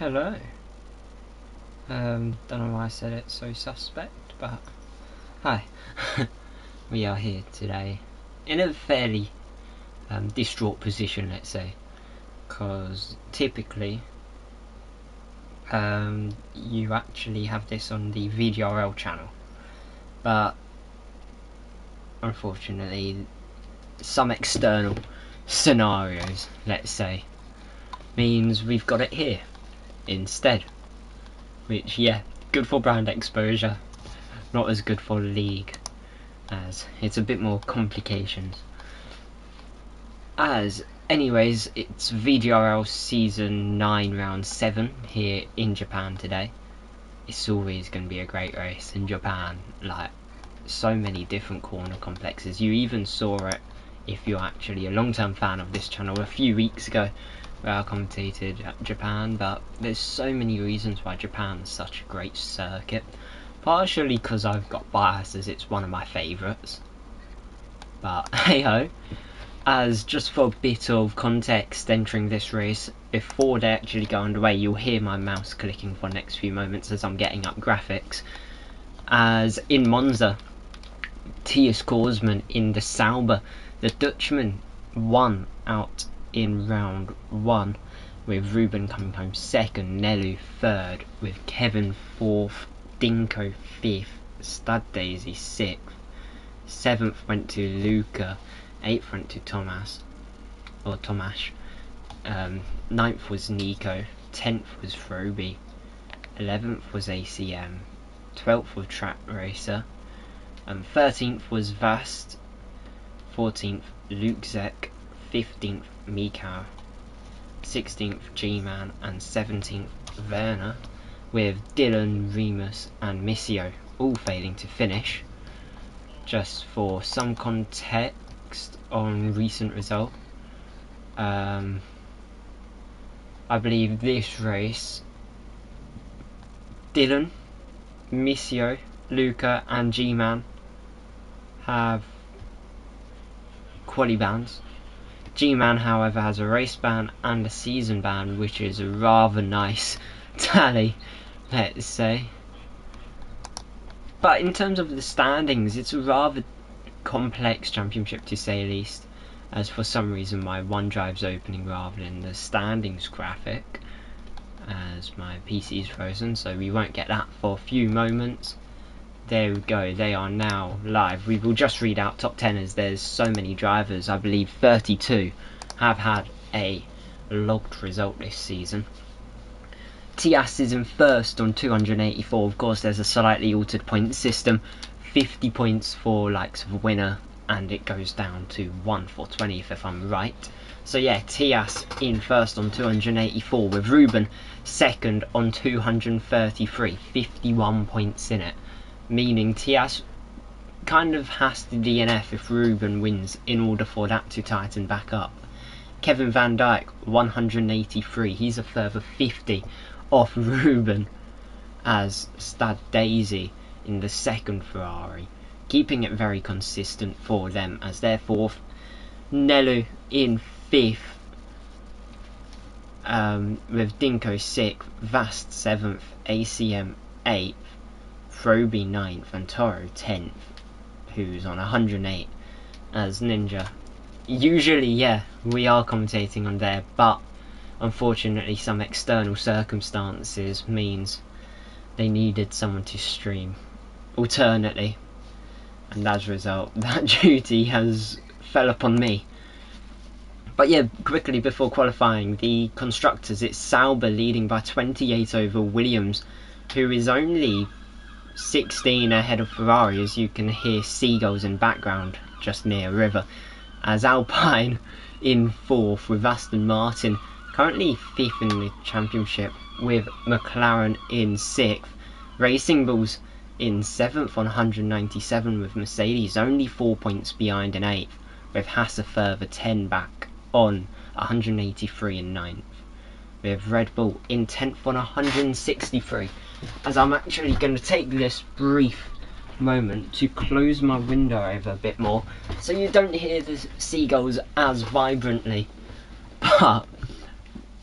Hello. Don't know why I said it so suspect, but hi. We are here today in a fairly distraught position, let's say, because typically you actually have this on the VDRL channel, but unfortunately some external scenarios, let's say, means we've got it here instead, which, yeah, good for brand exposure, not as good for league, as it's a bit more complications. Anyways, it's VDRL season 9 round 7 here in Japan today. It's always going to be a great race in Japan, like so many different corner complexes. You even saw it, if you're actually a long-term fan of this channel, a few weeks ago where I commentated Japan. But there's so many reasons why Japan is such a great circuit, partially because I've got biases, it's one of my favourites, but hey ho. As just for a bit of context entering this race, before they actually go underway, you'll hear my mouse clicking for the next few moments as I'm getting up graphics. As in Monza, Thies Korsman in the Sauber, the Dutchman won out in round 1, with Ruben coming home second, Nelu third, with Kevin fourth, Dinko fifth, Stud Daisy sixth, 7th went to Luca, 8th went to Tomasz, 9th was Nico, 10th was Froby, 11th was ACM, 12th was Track Racer, 13th was Vast, 14th Luke Zek, 15th Mikau, 16th G-Man and 17th Werner, with Dylan, Remus and Missio all failing to finish. Just for some context on recent result, I believe this race, Dylan, Missio, Luca and G-Man have quali bans. G-Man, however, has a race ban and a season ban, which is a rather nice tally, let's say. But in terms of the standings, it's a rather complex championship, to say the least, as for some reason my OneDrive's opening rather than the standings graphic, as my PC is frozen, so we won't get that for a few moments. There we go, they are now live. We will just read out top 10 as there's so many drivers. I believe 32 have had a logged result this season. Thies is in first on 284. Of course, there's a slightly altered point system, 50 points for likes of winner, and it goes down to 1 for 20th if I'm right. So yeah, Thies in first on 284, with Ruben second on 233, 51 points in it, meaning Thies kind of has to DNF if Ruben wins in order for that to tighten back up. Kevin Van Dijk 183, he's a further 50 off Ruben, as Stad Daisy in the second Ferrari, keeping it very consistent for them as their fourth. Nelu in fifth, with Dinko 6th, Vast 7th, ACM 8th, Froby 9th and Toro 10th, who's on 108, as Ninja. Usually, yeah, we are commentating on there, but unfortunately some external circumstances means they needed someone to stream alternately, and as a result that duty has fell upon me. But yeah, quickly before qualifying, the constructors, it's Sauber leading by 28 over Williams, who is only 16 ahead of Ferrari, as you can hear seagulls in background just near a river, as Alpine in 4th, with Aston Martin currently 5th in the championship, with McLaren in 6th, Racing Bulls in 7th on 197, with Mercedes only 4 points behind in 8th, with Haas a further 10 back on 183 in 9th, with Red Bull in 10th on 163. As I'm actually going to take this brief moment to close my window over a bit more so you don't hear the seagulls as vibrantly, but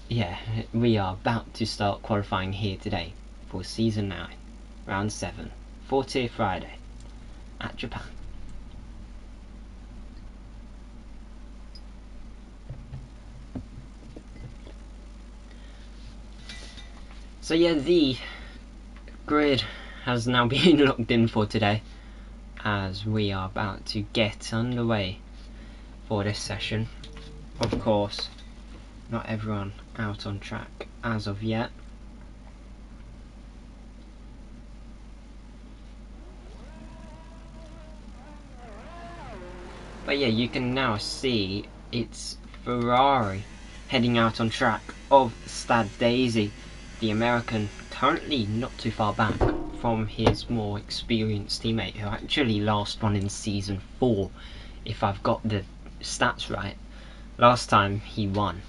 yeah, we are about to start qualifying here today for Season 9, Round 7, 40th Friday at Japan. So yeah, the grid has now been locked in for today, as we are about to get underway for this session. Of course, not everyone out on track as of yet. But yeah, you can now see it's Ferrari heading out on track of Stad Daisy, the American, currently not too far back from his more experienced teammate, who actually last won in Season 4, if I've got the stats right. Last time he won,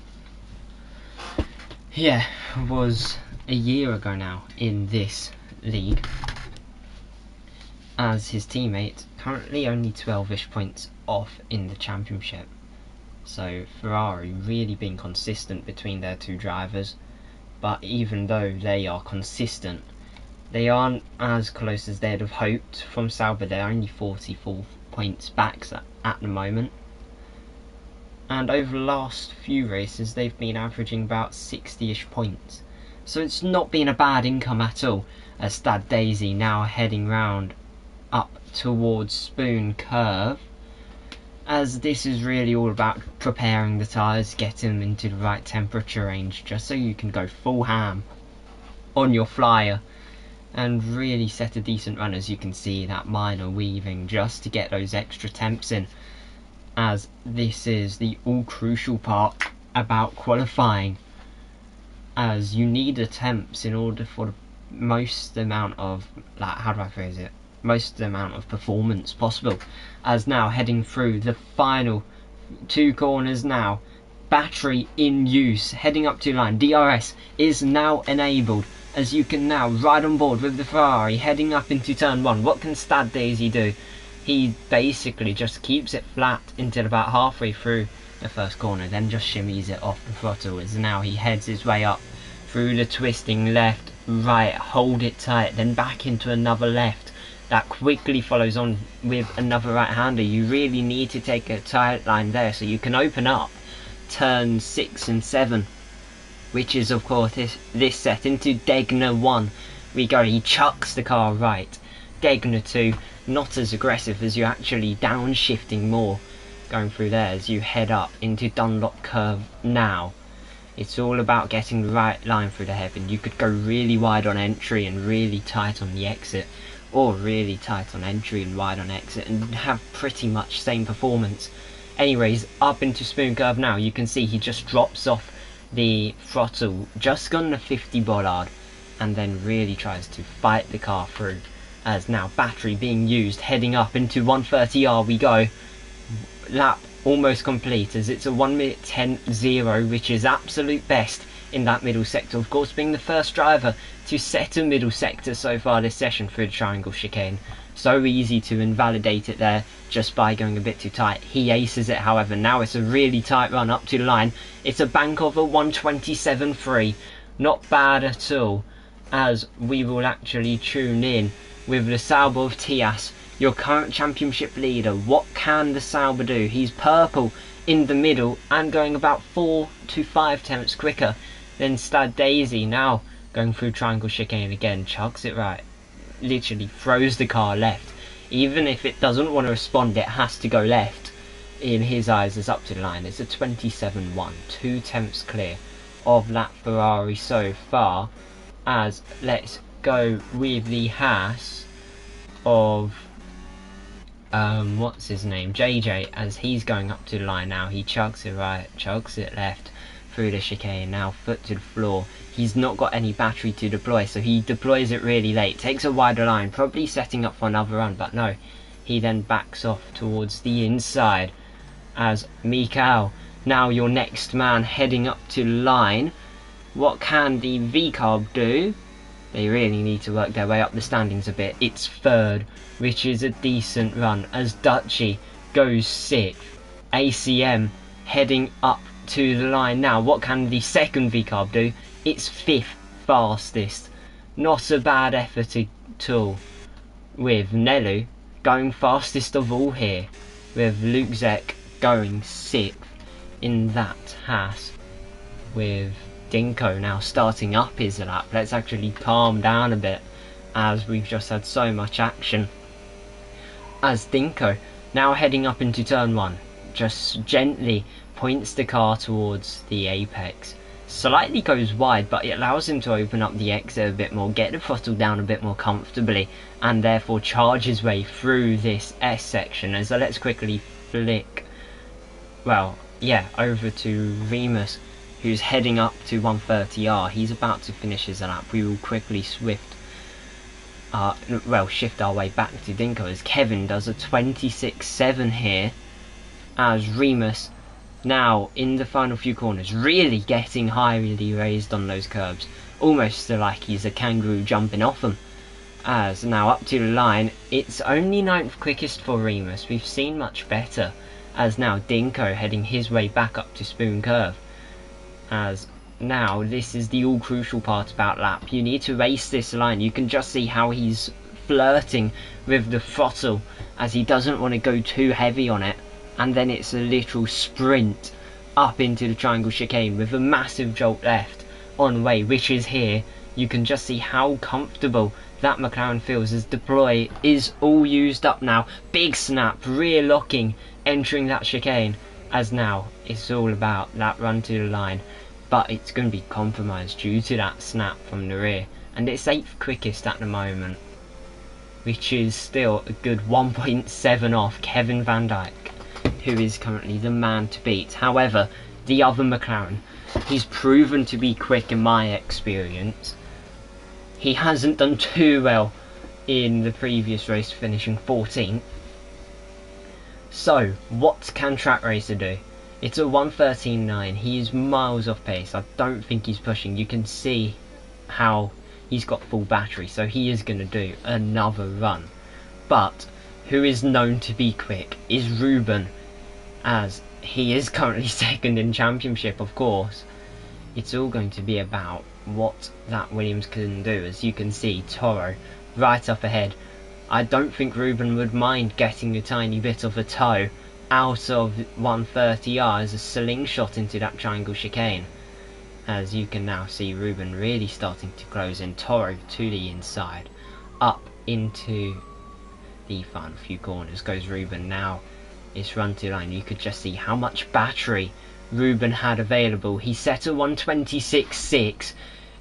yeah, was a year ago now in this league, as his teammate currently only 12ish points off in the championship. So Ferrari really being consistent between their two drivers, but even though they are consistent, they aren't as close as they'd have hoped from Sauber. They're only 44 points back at the moment, and over the last few races they've been averaging about 60ish points, so it's not been a bad income at all, as Stad Daisy now heading round up towards Spoon Curve, as this is really all about preparing the tyres, getting them into the right temperature range, just so you can go full ham on your flyer and really set a decent run. As you can see, that minor weaving just to get those extra temps in, as this is the all crucial part about qualifying, as you need the temps in order for the most amount of, most amount of performance possible. As now heading through the final two corners now, battery in use, heading up to line. DRS is now enabled, as you can now ride on board with the Ferrari heading up into turn 1. What can Stad Daisy do? He basically just keeps it flat until about halfway through the first corner, then just shimmies it off the throttle, as now he heads his way up through the twisting left, right, hold it tight, then back into another left that quickly follows on with another right-hander. You really need to take a tight line there so you can open up turns 6 and 7, which is of course this set. Into Degner 1 we go. He chucks the car right. Degner 2, not as aggressive, as you're actually downshifting more going through there as you head up into Dunlop Curve now. It's all about getting the right line through the hairpin. You could go really wide on entry and really tight on the exit, or really tight on entry and wide on exit, and have pretty much same performance. Anyways, up into Spoon Curve now, you can see he just drops off the throttle just on the 50 bollard, and then really tries to fight the car through, as now battery being used, heading up into 130R we go. Lap almost complete, as it's a 1 minute 10.0, which is absolute best in that middle sector. Of course, being the first driver to set a middle sector so far this session through the triangle chicane. So easy to invalidate it there just by going a bit too tight. He aces it, however. Now it's a really tight run up to the line. It's a bank of a 127.3. Not bad at all, as we will actually tune in with the Sauber of Tias, your current championship leader. What can the Sauber do? He's purple in the middle and going about 4 to 5 tenths quicker than Stad Daisy. Now going through triangle chicane again, chucks it right, literally throws the car left. Even if it doesn't want to respond, it has to go left. In his eyes, is up to the line. It's a 27.1, 2 tenths clear of that Ferrari so far. As let's go with the Haas of what's his name, JJ, as he's going up to the line now. He chugs it right, chugs it left through the chicane, now foot to the floor. He's not got any battery to deploy, so he deploys it really late, takes a wider line, probably setting up for another run, but no, he then backs off towards the inside, as Mikau, now your next man, heading up to line. What can the V-Carb do? They really need to work their way up the standings a bit. It's third, which is a decent run, as Dutchy goes 6th. ACM heading up to the line now. What can the second V-carb do? It's 5th fastest. Not a bad effort at all, with Nelu going fastest of all here, with Luke Zek going 6th in that Haas, with Dinko now starting up his lap. Let's actually calm down a bit, as we've just had so much action. As Dinko now heading up into turn 1, just gently points the car towards the apex. Slightly goes wide, but it allows him to open up the exit a bit more, get the throttle down a bit more comfortably, and therefore charge his way through this S section. As let's quickly flick, over to Remus, who's heading up to 130R. He's about to finish his lap. We will quickly shift our way back to Dinko as Kevin does a 26.7 here, as Remus now in the final few corners really getting highly raised on those curbs, almost like he's a kangaroo jumping off them. As now up to the line, it's only 9th quickest for Remus. We've seen much better, as now Dinko heading his way back up to Spoon Curve. As now this is the all crucial part about lap. You need to race this line. You can just see how he's flirting with the throttle, as he doesn't want to go too heavy on it, and then it's a literal sprint up into the triangle chicane with a massive jolt left on way, which is here. You can just see how comfortable that McLaren feels as deploy is all used up now. Big snap, rear locking, entering that chicane, as now it's all about that run to the line, but it's going to be compromised due to that snap from the rear, and it's 8th quickest at the moment, which is still a good 1.7 off Kevin Van Dijk, who is currently the man to beat. However, the other McLaren, he's proven to be quick in my experience. He hasn't done too well in the previous race, finishing 14th. So, what can Track Racer do? It's a 1:13.9. He is miles off pace. I don't think he's pushing. You can see how he's got full battery, so he is going to do another run. But who is known to be quick is Ruben, as he is currently 2nd in championship, of course. It's all going to be about what that Williams can do. As you can see, Toro right up ahead. I don't think Ruben would mind getting a tiny bit of a toe out of 130R as a slingshot into that triangle chicane. As you can now see Ruben really starting to close in. Toro to the inside, up into the final few corners goes Ruben. Now it's run to line. You could just see how much battery Ruben had available. He set a 126.6.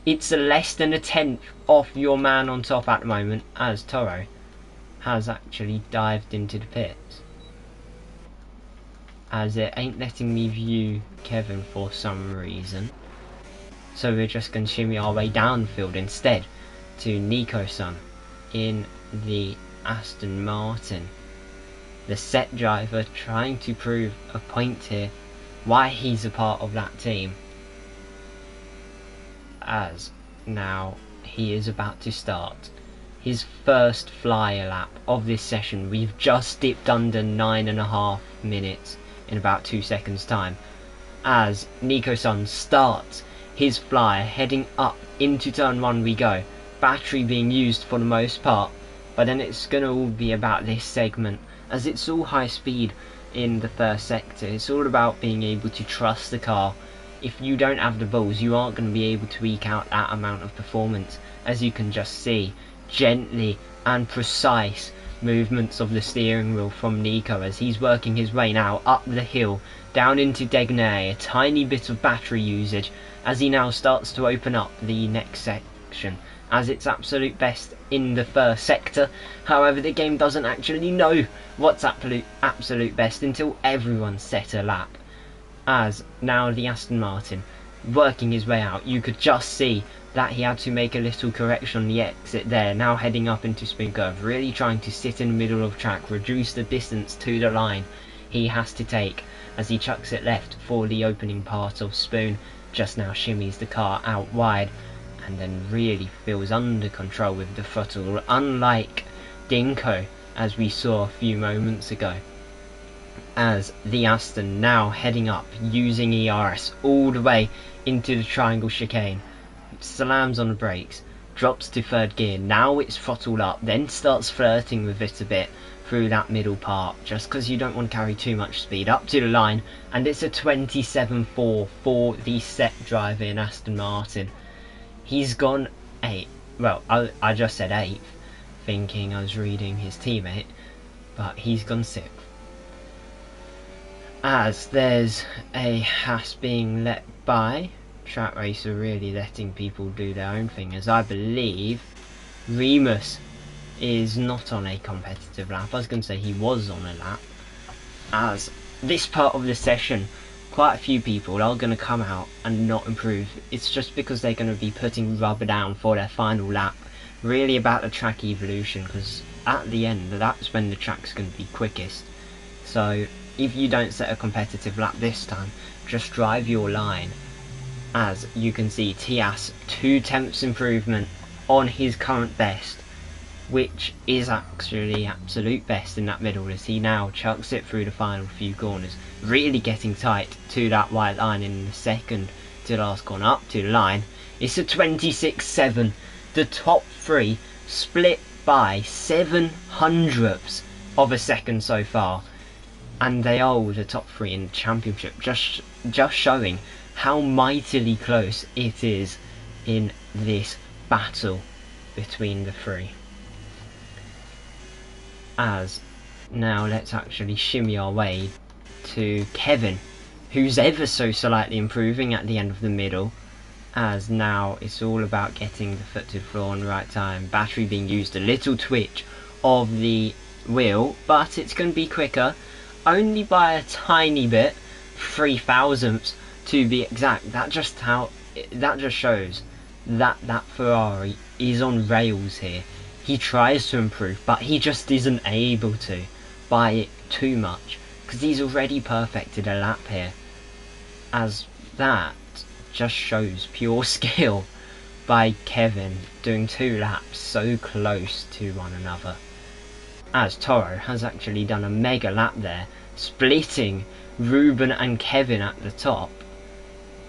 It's less than a 10th off your man on top at the moment, as Toro has actually dived into the pits, as it ain't letting me view Kevin for some reason. So we're just going to shimmy our way downfield instead to Nico-san in the Aston Martin. The set driver trying to prove a point here, why he's a part of that team. As now he is about to start his first flyer lap of this session. We've just dipped under 9.5 minutes in about 2 seconds time, as Nico-san starts his flyer heading up into turn 1 we go. Battery being used for the most part, but then it's going to all be about this segment, as it's all high speed in the first sector. It's all about being able to trust the car. If you don't have the balls, you aren't going to be able to eke out that amount of performance. As you can just see, gently and precise movements of the steering wheel from Nico as he's working his way now up the hill down into Degnay. A tiny bit of battery usage as he now starts to open up the next section, as it's absolute best in the first sector. However, the game doesn't actually know what's absolute best until everyone's set a lap. As now the Aston Martin working his way out, you could just see that he had to make a little correction on the exit there. Now heading up into Spoon Curve, really trying to sit in the middle of track, reduce the distance to the line he has to take as he chucks it left for the opening part of Spoon. Just now shimmies the car out wide and then really feels under control with the throttle, unlike Dinko as we saw a few moments ago. as the Aston now heading up using ERS all the way into the triangle chicane. Slams on the brakes, drops to third gear, now it's throttled up, then starts flirting with it a bit through that middle part, just because you don't want to carry too much speed up to the line, and it's a 27.4 for the set driver in Aston Martin. He's gone 8th, well I just said 8th, thinking I was reading his teammate, but he's gone 6th. As there's a Haas being let by, Track Racer really letting people do their own thing, as I believe Remus is not on a competitive lap. I was going to say he was on a lap, as this part of the session quite a few people are going to come out and not improve. It's just because they're going to be putting rubber down for their final lap, really about the track evolution, because at the end that's when the track's going to be quickest. So if you don't set a competitive lap this time, just drive your line. As you can see, Tias 2/10 improvement on his current best, which is actually absolute best in that middle, as he now chucks it through the final few corners, really getting tight to that white line in the second to the last corner up to the line. It's a 26.7. The top three split by 0.07 of a second so far, and they are all the top three in the championship, just showing how mightily close it is in this battle between the three. As now let's actually shimmy our way to Kevin, who's ever so slightly improving at the end of the middle, as now it's all about getting the foot to the floor on the right time. Battery being used, a little twitch of the wheel, but it's going to be quicker, only by a tiny bit, 0.003 to be exact. That just shows that that Ferrari is on rails here. He tries to improve, but he just isn't able to by it too much, because he's already perfected a lap here, as that just shows pure skill by Kevin doing 2 laps so close to one another. As Toro has actually done a mega lap there, splitting Ruben and Kevin at the top,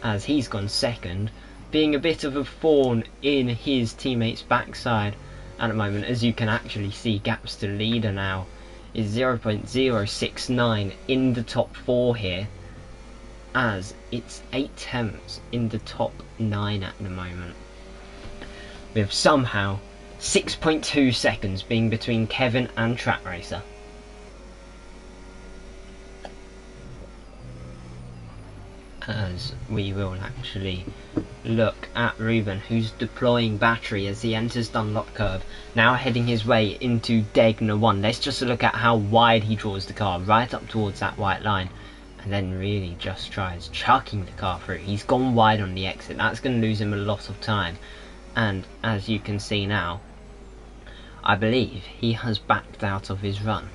as he's gone second, being a bit of a thorn in his teammate's backside at the moment. As you can actually see, gaps to leader now is 0.069 in the top 4 here, as it's 0.8 in the top 9 at the moment, with somehow 6.2 seconds being between Kevin and Track Racer. As we will actually look at Ruben, who's deploying battery as he enters Dunlop curve, now heading his way into Degner 1. Let's just look at how wide he draws the car, right up towards that white line, and then really just tries chucking the car through. He's gone wide on the exit, that's going to lose him a lot of time, and as you can see now, I believe he has backed out of his run.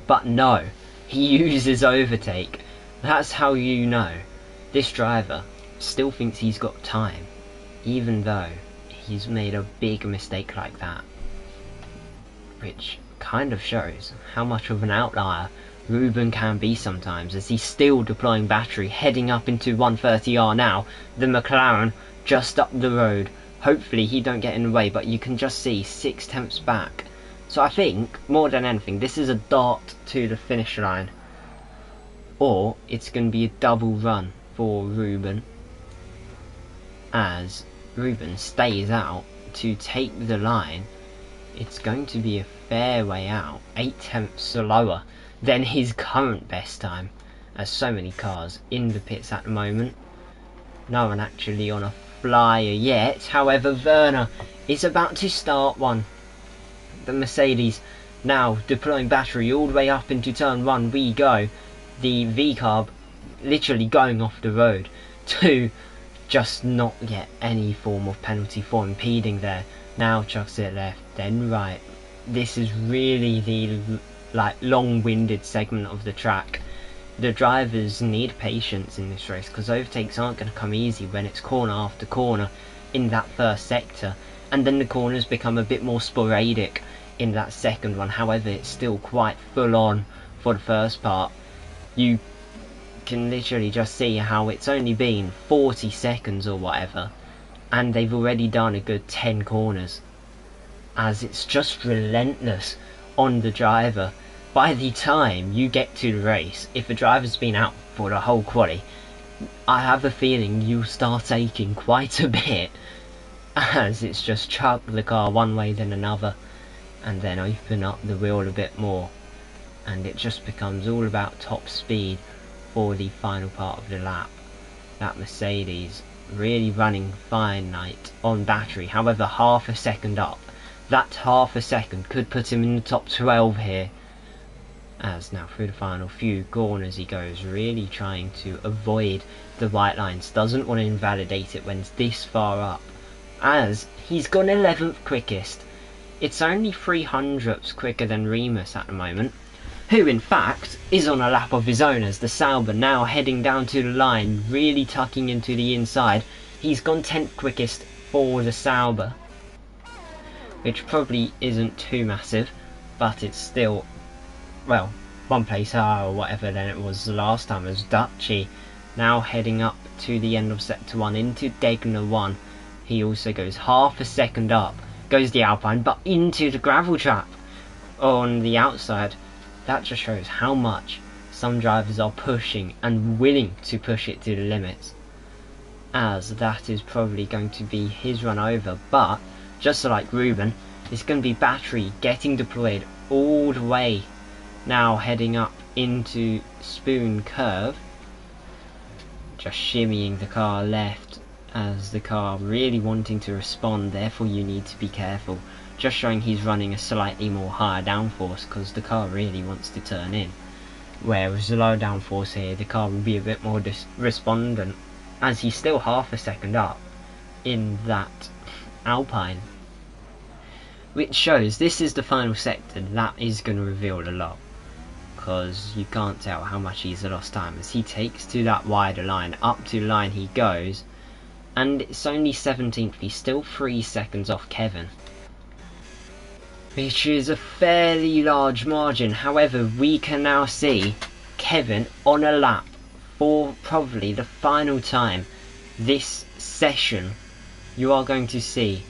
But no, he uses overtake. That's how you know this driver still thinks he's got time, even though he's made a big mistake like that, which kind of shows how much of an outlier Ruben can be sometimes, as he's still deploying battery, heading up into 130R now. The McLaren just up the road, hopefully he don't get in the way, but you can just see 0.6 back. So I think, more than anything, this is a dart to the finish line, or it's going to be a double run for Ruben, as Ruben stays out to take the line. It's going to be a fair way out, 0.8 slower than his current best time, as so many cars in the pits at the moment. No one actually on a flyer yet, however Werner is about to start one. The Mercedes now deploying battery all the way up into turn 1 we go. The V-carb literally going off the road to just not get any form of penalty for impeding there. Now chucks it left, then right. This is really the long-winded segment of the track. The drivers need patience in this race, because overtakes aren't going to come easy when it's corner after corner in that first sector, and then the corners become a bit more sporadic in that second one. However, it's still quite full on for the first part. you can literally just see how it's only been 40 seconds or whatever, and they've already done a good 10 corners, as it's just relentless on the driver. By the time you get to the race, if a driver's been out for the whole quali, I have a feeling you'll start aching quite a bit, as it's just chuck the car one way then another, and then open up the wheel a bit more, and it just becomes all about top speed for the final part of the lap. That Mercedes really running fine night on battery, however half a second up. That half a second could put him in the top 12 here, as now through the final few corners he goes, really trying to avoid the white lines, doesn't want to invalidate it when it's this far up, as he's gone 11th quickest. It's only 300ths quicker than Remus at the moment, who in fact is on a lap of his own, as the Sauber now heading down to the line, really tucking into the inside. He's gone 10th quickest for the Sauber, which probably isn't too massive, but it's still, well, one place higher or whatever than it was the last time. As Dutchy now heading up to the end of sector 1 into Degner 1. He also goes half a second up, goes the Alpine, but into the gravel trap on the outside. That just shows how much some drivers are pushing and willing to push it to the limits, as that is probably going to be his run over. But just like Ruben, it's going to be battery getting deployed all the way, now heading up into Spoon Curve, just shimmying the car left, as the car really wanting to respond. Therefore you need to be careful, just showing he's running a slightly more higher downforce, because the car really wants to turn in, whereas the low downforce here, the car will be a bit more respondent, as he's still half a second up in that Alpine, which shows this is the final sector. That is going to reveal a lot, because you can't tell how much he's lost time, as he takes to that wider line. Up to the line he goes, and it's only 17th. He's still 3 seconds off Kevin, which is a fairly large margin. However, we can now see Kevin on a lap for probably the final time this session. You are going to see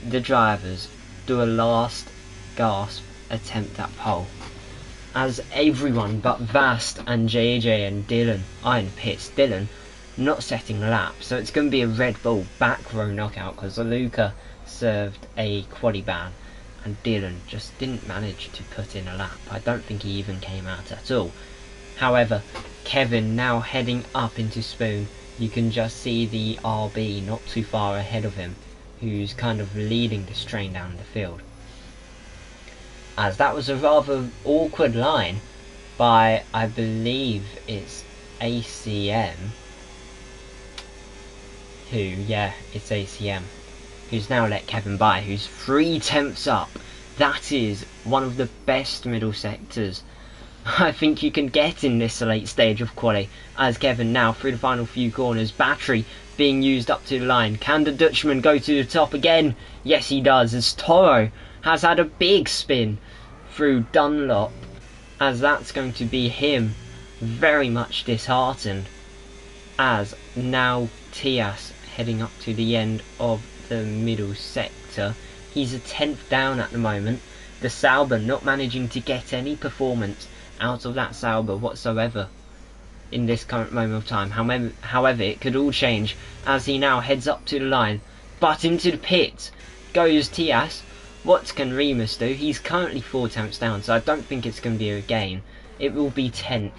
the drivers do a last gasp attempt at pole, as everyone but Vast and JJ and Dylan are in pits. Dylan not setting a lap, so it's going to be a Red Bull back row knockout, because Luca served a quali ban and Dylan just didn't manage to put in a lap. I don't think he even came out at all. However, Kevin now heading up into Spoon. You can just see the RB not too far ahead of him, who's kind of leading this train down the field, as that was a rather awkward line by, I believe it's ACM, who, yeah, it's ACM, who's now let Kevin by, who's 3 tenths up. That is one of the best middle sectors I think you can get in this late stage of quali, as Kevin now through the final few corners, battery being used up to the line. Can the Dutchman go to the top again? Yes he does, as Toro has had a big spin through Dunlop, as that's going to be him very much disheartened, as now Tias heading up to the end of the middle sector. He's a 10th down at the moment. The Sauber not managing to get any performance out of that Sauber whatsoever in this current moment of time. However, it could all change as he now heads up to the line, but into the pit goes Tias. What can Remus do? He's currently 4 tenths down, so I don't think it's going to be a gain. It will be 10th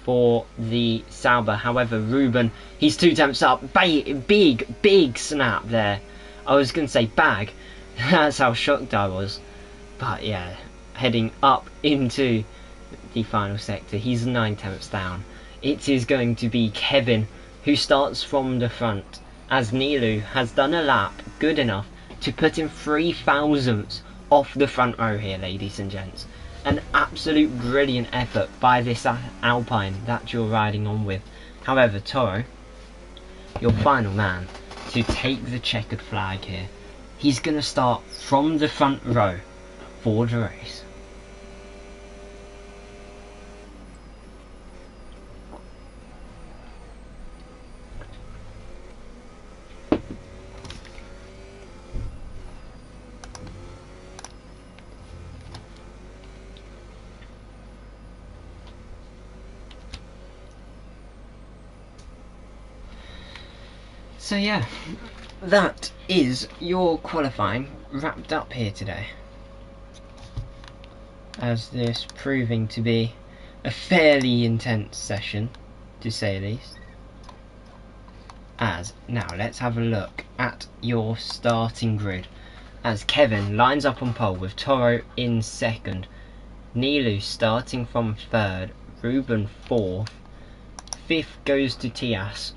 for the Sauber. However, Ruben, he's 2 tenths up. Big snap there. I was going to say bag. That's how shocked I was. But yeah, heading up into the final sector. He's 9 tenths down. It is going to be Kevin who starts from the front, as Nilu has done a lap good enough to put him 3 thousandths off the front row here, ladies and gents. An absolute brilliant effort by this Alpine that you're riding on with. However, Toro, your final man to take the checkered flag here. He's going to start from the front row for the race. So yeah, that is your qualifying wrapped up here today, as this proving to be a fairly intense session, to say the least. As now let's have a look at your starting grid, as Kevin lines up on pole with Toro in second, Nilu starting from third, Ruben fourth, fifth goes to Tias,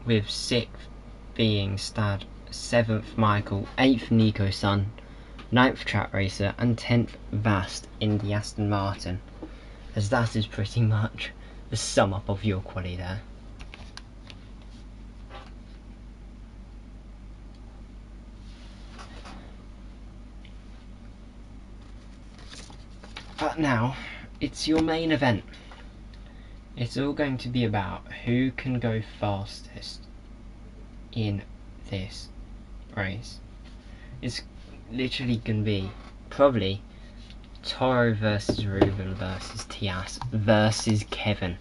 with sixth being Stad, seventh Michael, eighth Nico Sun, ninth Track Racer, and 10th Vast in the Aston Martin, as that is pretty much the sum up of your quali there. But now, it's your main event. It's all going to be about who can go fastest in this race. It's literally going to be probably Toro versus Ruben versus Tias versus Kevin.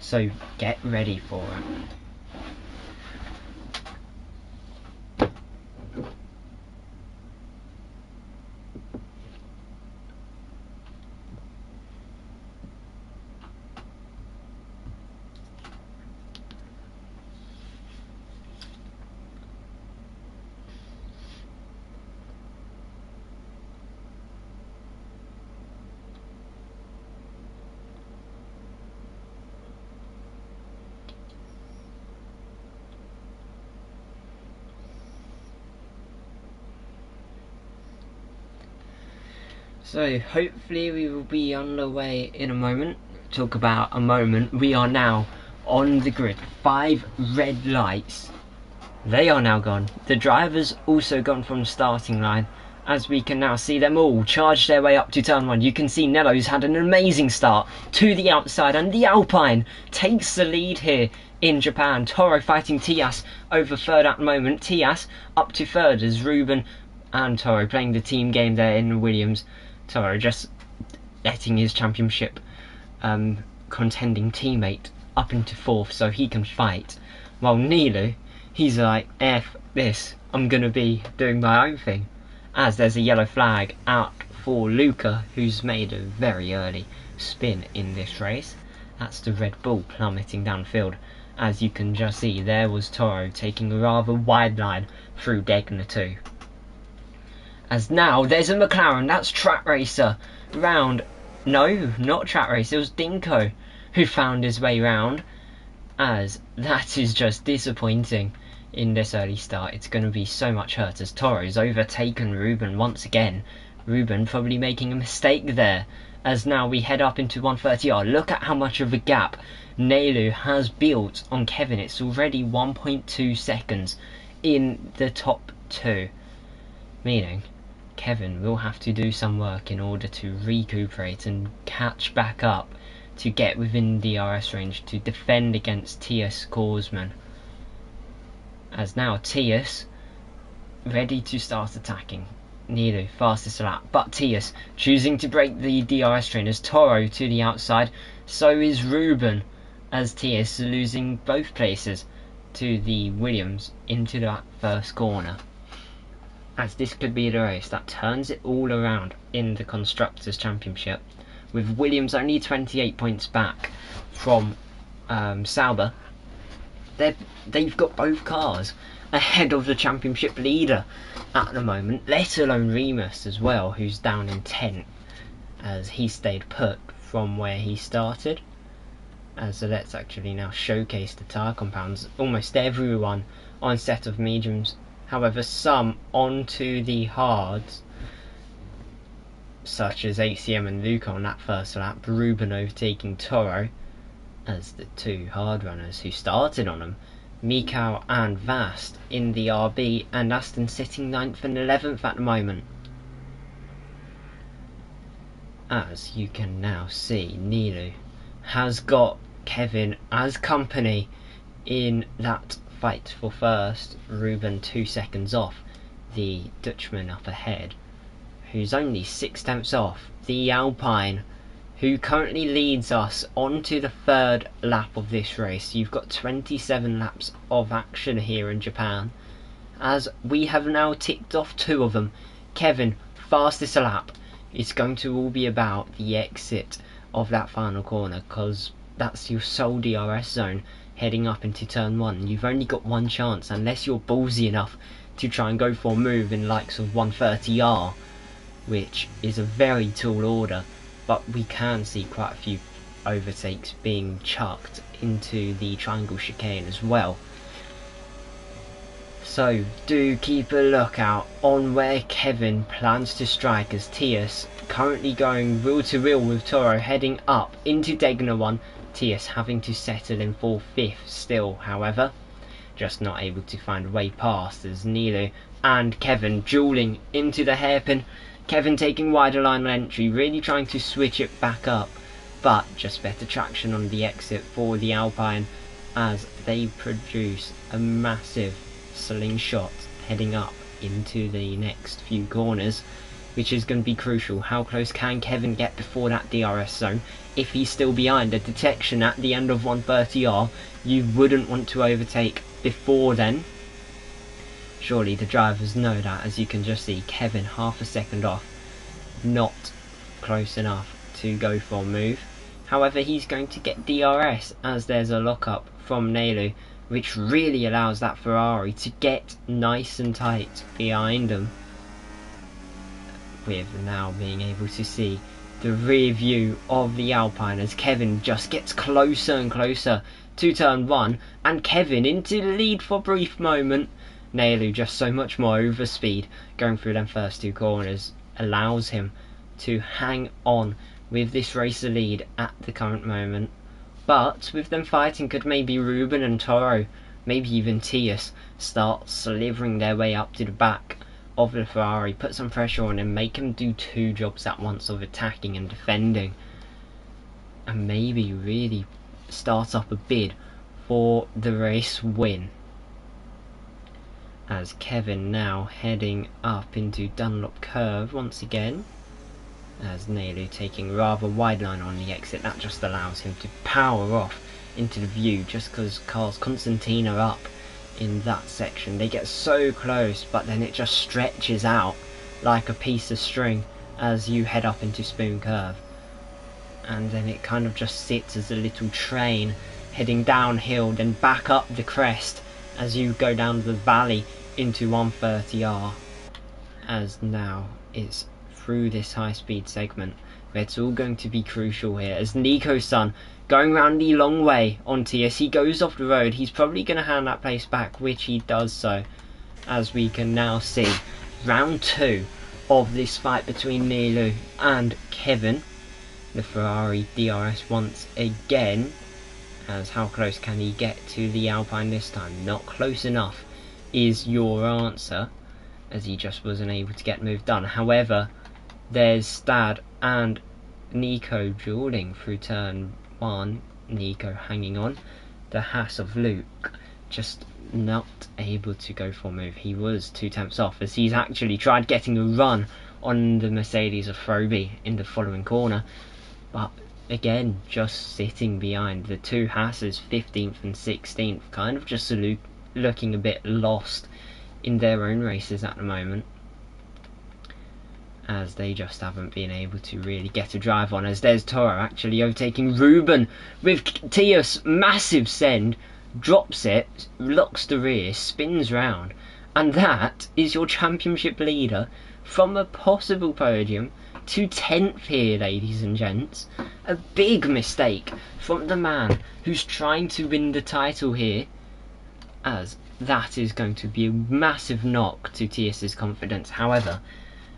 So get ready for it. So hopefully we will be on the way in a moment. Talk about a moment. We are now on the grid. 5 red lights. They are now gone. The drivers also gone from the starting line, as we can now see them all charge their way up to turn 1. You can see Nello's had an amazing start to the outside, and the Alpine takes the lead here in Japan. Toro fighting Tias over third at the moment. Tias up to third as Ruben and Toro playing the team game there in Williams. Toro just letting his championship contending teammate up into fourth so he can fight, while Nilu, he's like, F this, I'm gonna be doing my own thing, as there's a yellow flag out for Luca, who's made a very early spin in this race. That's the Red Bull plummeting downfield. As you can just see, there was Toro taking a rather wide line through Degner 2. As now there's a McLaren, that's Track Racer round. No, not Track Racer, it was Dinko who found his way round, as that is just disappointing in this early start. It's going to be so much hurt as Toro's overtaken Ruben once again. Ruben probably making a mistake there, as now we head up into 130R. Look at how much of a gap Nelu has built on Kevin. It's already 1.2 seconds in the top 2, meaning Kevin will have to do some work in order to recuperate and catch back up to get within the DRS range to defend against Tias Korsman. As now Tias ready to start attacking. Nilu fastest lap, but Tias choosing to break the DRS train as Toro to the outside. So is Ruben, as Tias losing both places to the Williams into that first corner. As this could be the race that turns it all around in the Constructors' Championship, with Williams only 28 points back from Sauber. They've got both cars ahead of the championship leader at the moment, let alone Remus as well, who's down in 10th, as he stayed put from where he started. So let's actually now showcase the tyre compounds. Almost everyone on set of mediums, however some onto the hards, such as ACM and Luca on that first lap. Ruben overtaking Toro as the 2 hard runners who started on them. Mikau and Vast in the RB, and Aston sitting 9th and 11th at the moment. As you can now see, Nilu has got Kevin as company in that fight for first. Ruben 2 seconds off the Dutchman up ahead, who's only 6 tenths off the Alpine, who currently leads us onto the third lap of this race. You've got 27 laps of action here in Japan, as we have now ticked off 2 of them. Kevin, fastest lap. It's going to all be about the exit of that final corner, because that's your sole DRS zone heading up into turn 1. You've only got one chance, unless you're ballsy enough to try and go for a move in likes of 130R, which is a very tall order, but we can see quite a few overtakes being chucked into the triangle chicane as well. So do keep a lookout on where Kevin plans to strike, as Tias currently going wheel to wheel with Toro heading up into Degner 1. Tias having to settle in 4th still, however, just not able to find a way past, as Nilu and Kevin dueling into the hairpin. Kevin taking wider line on entry, really trying to switch it back up, but just better traction on the exit for the Alpine, as they produce a massive slingshot heading up into the next few corners, which is going to be crucial. How close can Kevin get before that DRS zone? If he's still behind a detection at the end of 130R, you wouldn't want to overtake before then. Surely the drivers know that, as you can just see Kevin half a second off, not close enough to go for a move. However, he's going to get DRS, as there's a lockup from Nelu, which really allows that Ferrari to get nice and tight behind him, with now being able to see the rear view of the Alpine, as Kevin just gets closer and closer to turn 1, and Kevin into the lead for a brief moment. Nelu just so much more overspeed going through them first 2 corners allows him to hang on with this racer lead at the current moment. But with them fighting, could maybe Ruben and Toro, maybe even Tias, start slithering their way up to the back of the Ferrari, put some pressure on him, make him do 2 jobs at once of attacking and defending, and maybe really start up a bid for the race win. As Kevin now heading up into Dunlop Curve once again, as Nelu taking rather wide line on the exit. That just allows him to power off into the view, just because cars Constantine are up in that section. They get so close, but then it just stretches out like a piece of string as you head up into Spoon Curve, and then it kind of just sits as a little train heading downhill, then back up the crest as you go down the valley into 130R, as now it's through this high speed segment where it's all going to be crucial here, as Nico-san going round the long way on Tias. He goes off the road, he's probably going to hand that place back, which he does so, as we can now see round 2 of this fight between Nilu and Kevin. The Ferrari DRS once again, as how close can he get to the Alpine this time? Not close enough is your answer, as he just wasn't able to get moved done. However, there's Stad and Nico dueling through turn 1. Nico hanging on. The Haas of Luke just not able to go for a move. He was 2/10 off, as he's actually tried getting a run on the Mercedes of Froby in the following corner, but again just sitting behind the 2 Haas's 15th and 16th, kind of just looking a bit lost in their own races at the moment, as they just haven't been able to really get a drive on. As there's Toro actually overtaking Ruben with Tias, massive send, drops it, locks the rear, spins round, and that is your championship leader from a possible podium to 10th here, ladies and gents. A big mistake from the man who's trying to win the title here, as that is going to be a massive knock to Tias's confidence. However,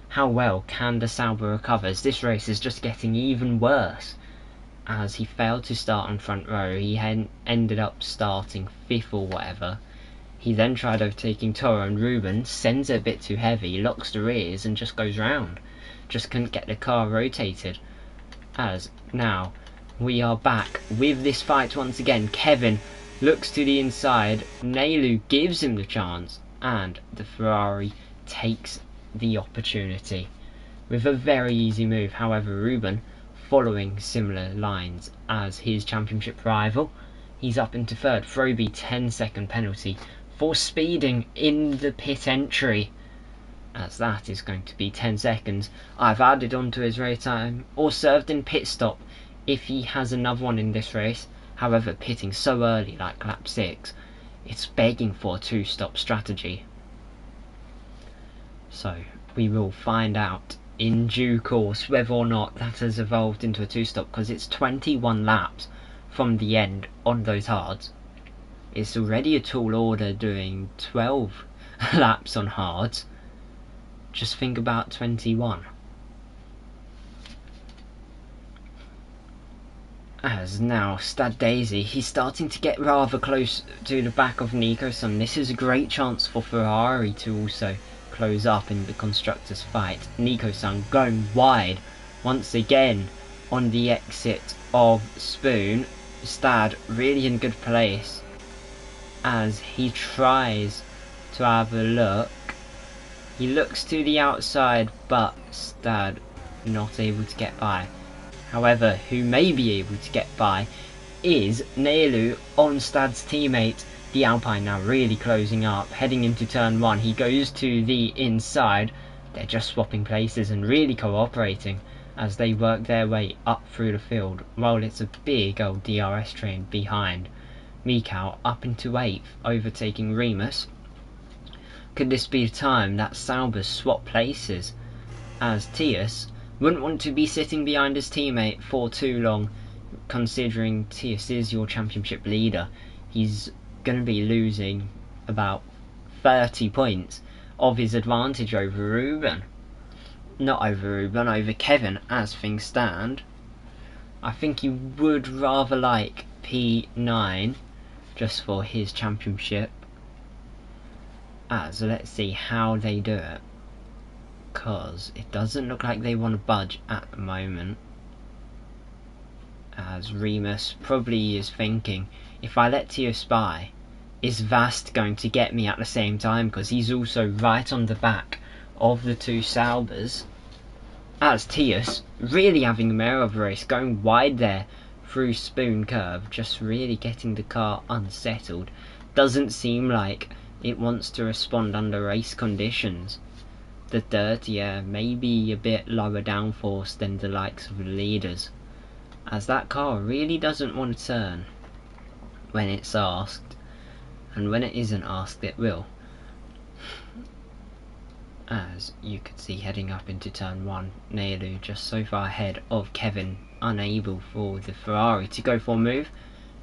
how well can the Sauber recover, as this race is just getting even worse, as he failed to start on front row. He ended up starting 5th or whatever. He then tried overtaking Toro and Ruben, sends it a bit too heavy, locks the rears and just goes round. Just couldn't get the car rotated. As now we are back with this fight once again. Kevin looks to the inside, Nelu gives him the chance, and the Ferrari takes the opportunity with a very easy move. However, Ruben following similar lines as his championship rival. He's up into third. Froby 10-second penalty for speeding in the pit entry, as that is going to be 10 seconds. I've added on to his race time or served in pit stop if he has another one in this race. However, pitting so early like lap 6, it's begging for a 2-stop strategy. So we will find out in due course whether or not that has evolved into a 2-stop, because it's 21 laps from the end on those hards. It's already a tall order doing 12 laps on hards. Just think about 21. As now Stad Daisy, he's starting to get rather close to the back of Nico-san. This is a great chance for Ferrari to also close up in the constructors fight. Nico-san going wide once again on the exit of Spoon. Stad really in good place as he tries to have a look. He looks to the outside, but Stad not able to get by. However, who may be able to get by is Neilu on Stad's teammate. The Alpine now really closing up, heading into turn 1. He goes to the inside. They're just swapping places and really cooperating as they work their way up through the field, while it's a big old DRS train behind. Mikau up into 8th, overtaking Remus. Could this be the time that Saubers swap places, as Tius wouldn't want to be sitting behind his teammate for too long, considering Tius is your championship leader. He's going to be losing about 30 points of his advantage over Ruben. Not over Ruben, over Kevin as things stand. I think he would rather like P9 just for his championship. As let's see how they do it, because it doesn't look like they want to budge at the moment. As Remus probably is thinking, if I let Tius by, is Vast going to get me at the same time, because he's also right on the back of the two Saubers. As Tius really having a mare of a race, going wide there through Spoon Curve, just really getting the car unsettled. Doesn't seem like it wants to respond under race conditions. The dirtier, maybe a bit lower downforce than the likes of the leaders, as that car really doesn't want to turn when it's asked, and when it isn't asked it will. As you could see heading up into turn 1, Neilu just so far ahead of Kevin, unable for the Ferrari to go for a move.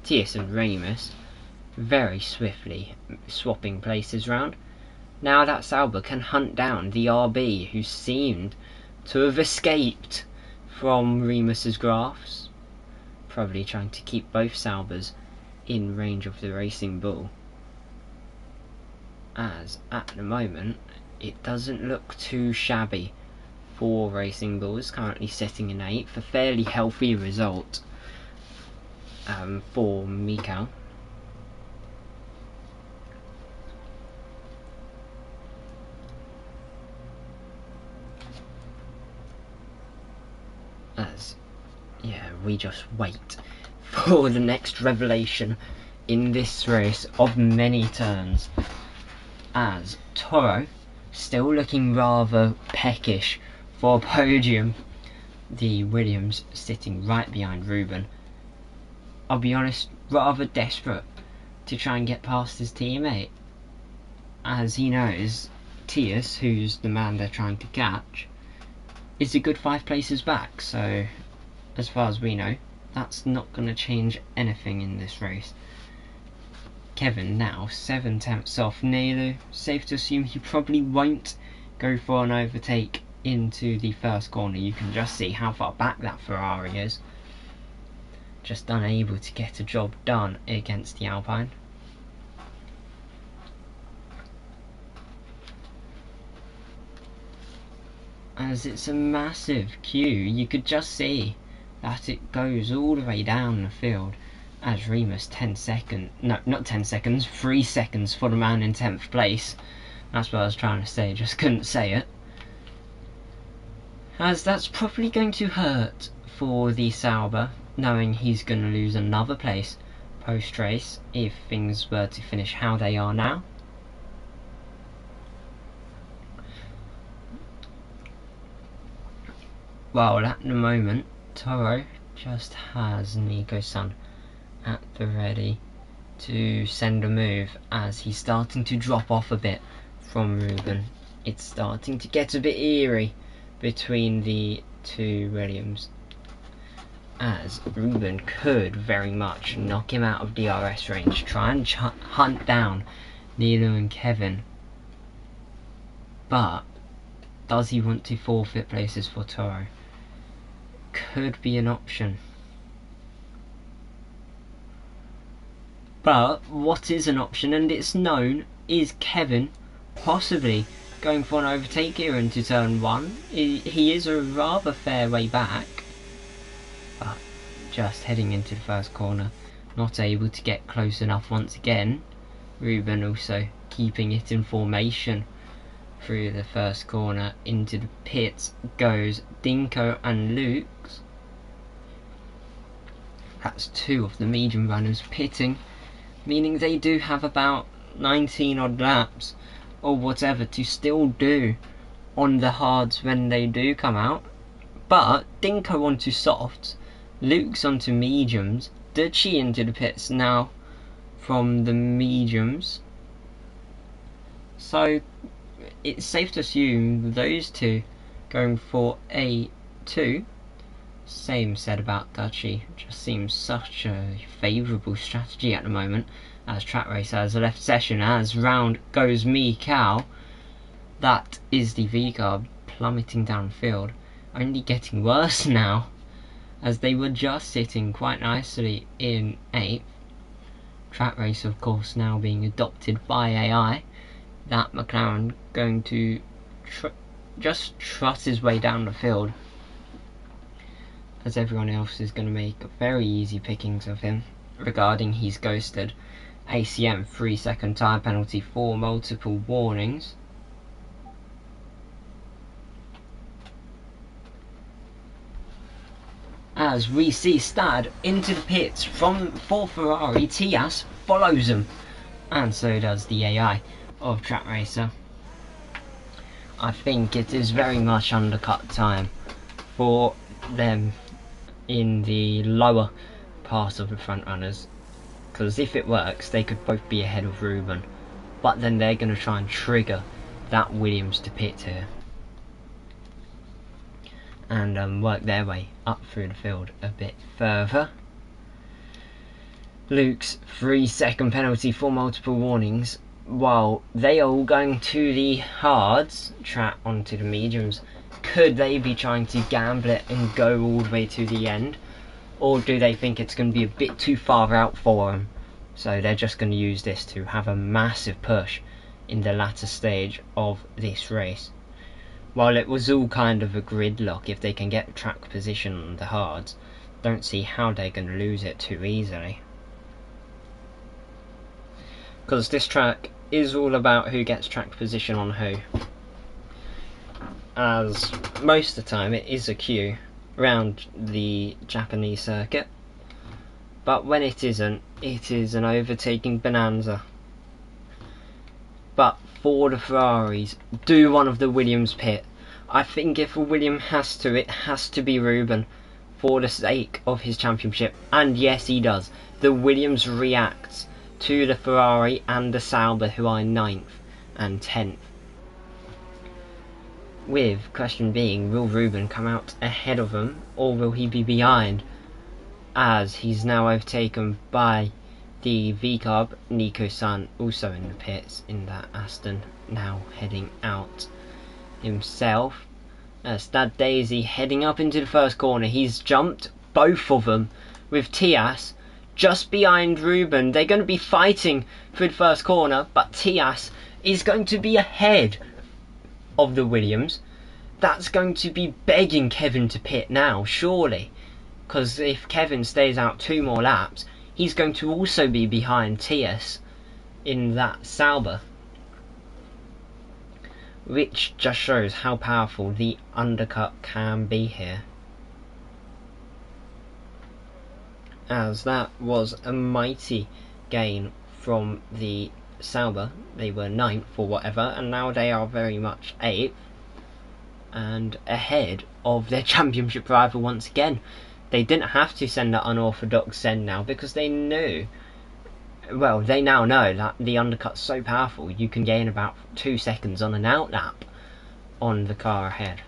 Tius and Remus very swiftly swapping places round. Now that Sauber can hunt down the RB, who seemed to have escaped from Remus's graphs, probably trying to keep both Saubers in range of the Racing Bull. As at the moment it doesn't look too shabby for Racing Bull. Is currently sitting in 8th, a fairly healthy result for Mikau. As we just wait for the next revelation in this race of many turns, as Toro still looking rather peckish for a podium. The Williams sitting right behind Ruben. I'll be honest, rather desperate to try and get past his teammate, as he knows Tius, who's the man they're trying to catch, is a good 5 places back. So as far as we know, that's not going to change anything in this race. Kevin now 7/10 off Neilu. Safe to assume he probably won't go for an overtake into the first corner. You can just see how far back that Ferrari is. Just unable to get a job done against the Alpine. As it's a massive queue, you could just see that it goes all the way down the field. As Remus 3 seconds for the man in 10th place. That's what I was trying to say, just couldn't say it. As that's probably going to hurt for the Sauber, knowing he's going to lose another place post-race if things were to finish how they are now. Well, at the moment, Toro just has Nico-san at the ready to send a move as he's starting to drop off a bit from Ruben. It's starting to get a bit eerie between the two Williams, as Ruben could very much knock him out of DRS range, try and hunt down Nilo and Kevin. But does he want to forfeit places for Toro? Could be an option. But what is an option, and it's known, is Kevin possibly going for an overtake here into turn 1. He is a rather fair way back, but just heading into the first corner, not able to get close enough once again. Ruben also keeping it in formation through the first corner. Into the pits goes Dinko and Luke's. That's two of the medium runners pitting, meaning they do have about 19 odd laps or whatever to still do on the hards when they do come out. But Dinko onto softs, Luke's onto mediums, Duchy into the pits now from the mediums. So it's safe to assume those two going for A2. Same said about Duchy, just seems such a favourable strategy at the moment, as Track Race has a left session as round goes Mikau. That is the V-Carb plummeting downfield, only getting worse now, as they were just sitting quite nicely in 8th. Track Race of course now being adopted by AI. That McLaren going to just trot his way down the field, as everyone else is going to make very easy pickings of him. Regarding he's ghosted ACM 3-second tyre penalty for multiple warnings. As we see Stad into the pits for Ferrari, Tias follows him, and so does the AI of Track Racer. I think it is very much undercut time for them in the lower part of the front runners, because if it works they could both be ahead of Ruben, but then they're going to try and trigger that Williams to pit here and work their way up through the field a bit further. Luke's 3-second penalty for multiple warnings, while they are all going to the hards, Track onto the mediums. Could they be trying to gamble it and go all the way to the end, or do they think it's going to be a bit too far out for them, so they're just going to use this to have a massive push in the latter stage of this race? While it was all kind of a gridlock, if they can get track position on the hards, don't see how they're going to lose it too easily, because this track is all about who gets track position on who, as most of the time it is a queue around the Japanese circuit, but when it isn't, it is an overtaking bonanza. But for the Ferraris, do one of the Williams pit? I think if a William has to, it has to be Ruben, for the sake of his championship, and yes he does. The Williams reacts to the Ferrari and the Sauber, who are 9th and 10th. With question being, will Ruben come out ahead of him, or will he be behind, as he's now overtaken by the V-Carb, Nico-san also in the pits in that Aston, now heading out himself. Stad Daisy heading up into the first corner, he's jumped both of them, with Tias just behind Ruben. They're going to be fighting for the first corner, but Tias is going to be ahead of the Williams. That's going to be begging Kevin to pit now, surely, because if Kevin stays out 2 more laps, he's going to also be behind Tias in that Sauber, which just shows how powerful the undercut can be here. as that was a mighty gain from the Sauber. They were 9th or whatever, and now they are very much 8th and ahead of their championship rival once again. They didn't have to send that unorthodox send now because they knew, well, they now know that the undercut's so powerful you can gain about 2 seconds on an out lap on the car ahead.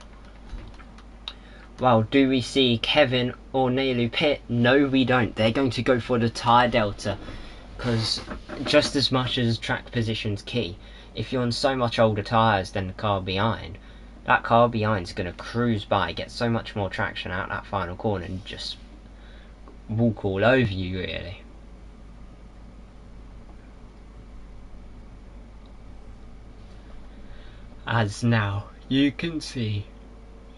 Well, do we see Kevin or Neilu pit? No, we don't. They're going to go for the tyre delta, because just as much as track position's key, if you're on so much older tyres than the car behind, that car behind is going to cruise by, get so much more traction out that final corner and just walk all over you, really. As now you can see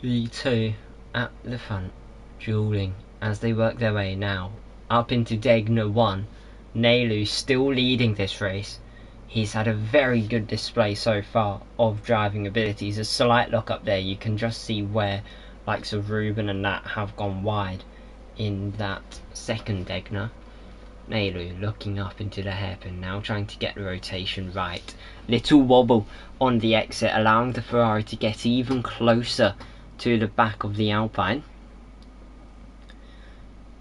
the two at the front dueling as they work their way now up into Degner 1. Neilu still leading this race. He's had a very good display so far of driving abilities. A slight lock up there, you can just see where likes of Ruben and that have gone wide in that second Degner. Neilu looking up into the hairpin now, trying to get the rotation right. Little wobble on the exit, allowing the Ferrari to get even closer to the back of the Alpine.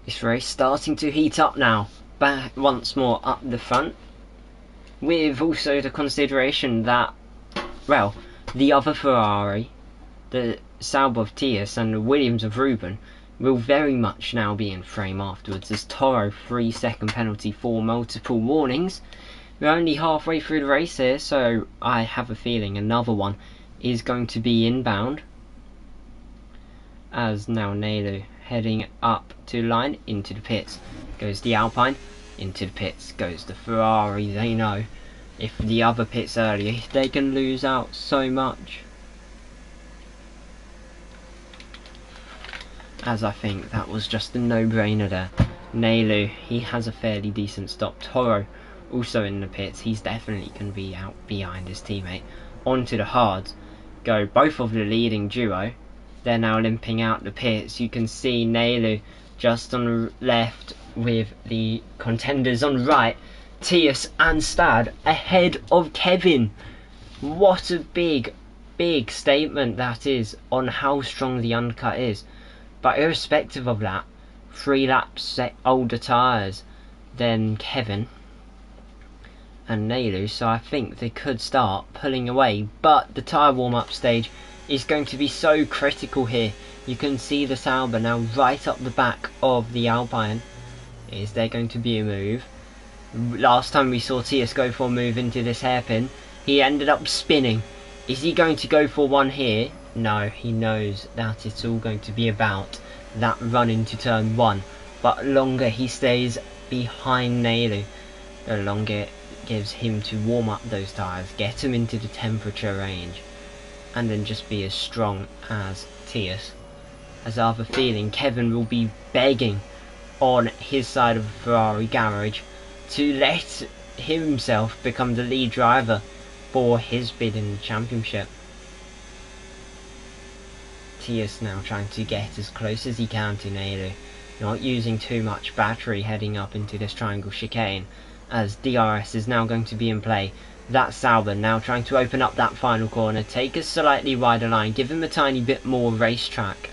This race starting to heat up now. Back once more up the front, with also the consideration that, well, the other Ferrari, the Sauber of Tias and the Williams of Ruben, will very much now be in frame afterwards, as Toro 3-second penalty for multiple warnings. We're only halfway through the race here, so I have a feeling another one is going to be inbound. As now Neilu heading up to line into the pits. Goes the Alpine, into the pits goes the Ferrari. They know if the other pits earlier, they can lose out so much. As I think that was just a no-brainer there. Neilu, he has a fairly decent stop. Toro also in the pits, he's definitely going to be out behind his teammate. Onto the hards go both of the leading duo. They're now limping out the pits. You can see Neilu just on the left with the contenders on the right. Tias and Stad ahead of Kevin. What a big statement that is on how strong the undercut is. But irrespective of that, 3 laps older tyres than Kevin and Neilu, so I think they could start pulling away. But the tyre warm-up stage is going to be so critical here. You can see the Sauber now right up the back of the Alpine. Is there going to be a move? Last time we saw Tias go for a move into this hairpin, he ended up spinning. Is he going to go for one here? No, he knows that it's all going to be about that run into turn 1. But the longer he stays behind Neilu, the longer it gives him to warm up those tyres, get him into the temperature range, and then just be as strong as Tias. As I have a feeling Kevin will be begging on his side of the Ferrari garage to let himself become the lead driver for his bid in the championship. Tias now trying to get as close as he can to Neilu, not using too much battery heading up into this triangle chicane, as DRS is now going to be in play. That Sauber now trying to open up that final corner, take a slightly wider line, give him a tiny bit more racetrack,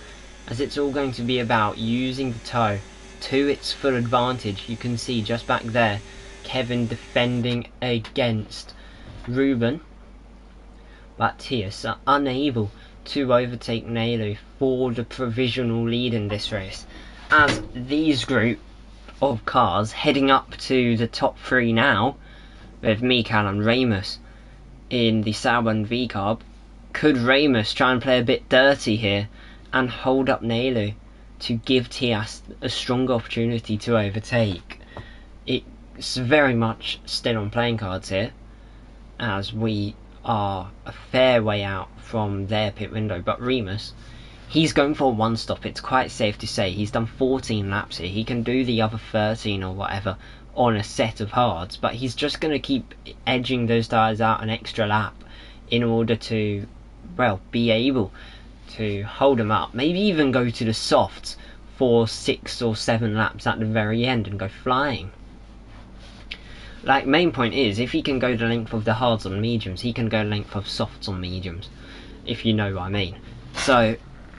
as it's all going to be about using the toe to its full advantage. You can see just back there Kevin defending against Ruben, but Tias are unable to overtake Neilu for the provisional lead in this race, as these group of cars heading up to the top 3 now, with Mikael and Ramus in the Sauber and V-Carb. Could Ramus try and play a bit dirty here and hold up Neilu to give Tias a strong opportunity to overtake? It's very much still on playing cards here, as we are a fair way out from their pit window. But Remus, he's going for one stop. It's quite safe to say he's done 14 laps here. He can do the other 13 or whatever on a set of hards, but he's just going to keep edging those tyres out an extra lap in order to, well, be able to hold them up. Maybe even go to the softs for 6 or 7 laps at the very end and go flying. Like, main point is, if he can go the length of the hards on mediums, he can go the length of softs on mediums, if you know what I mean. So,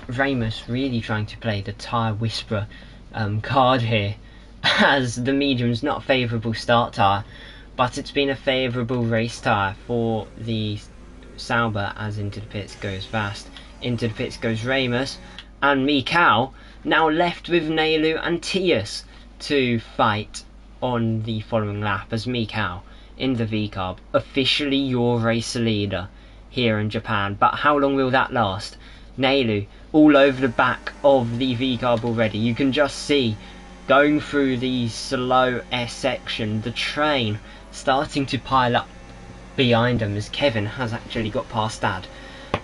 Ramus really trying to play the tyre whisperer card here, as the medium's not a favourable start tyre, but it's been a favourable race tyre for the Sauber, as into the pits goes Vast, into the pits goes Ramus, and Mikau now left with Neilu and Tius to fight on the following lap, as Mikau in the V-Carb, officially your race leader here in Japan. But how long will that last? Neilu all over the back of the V-Carb already. You can just see, going through the slow S section, the train starting to pile up behind him, as Kevin has actually got past Dad,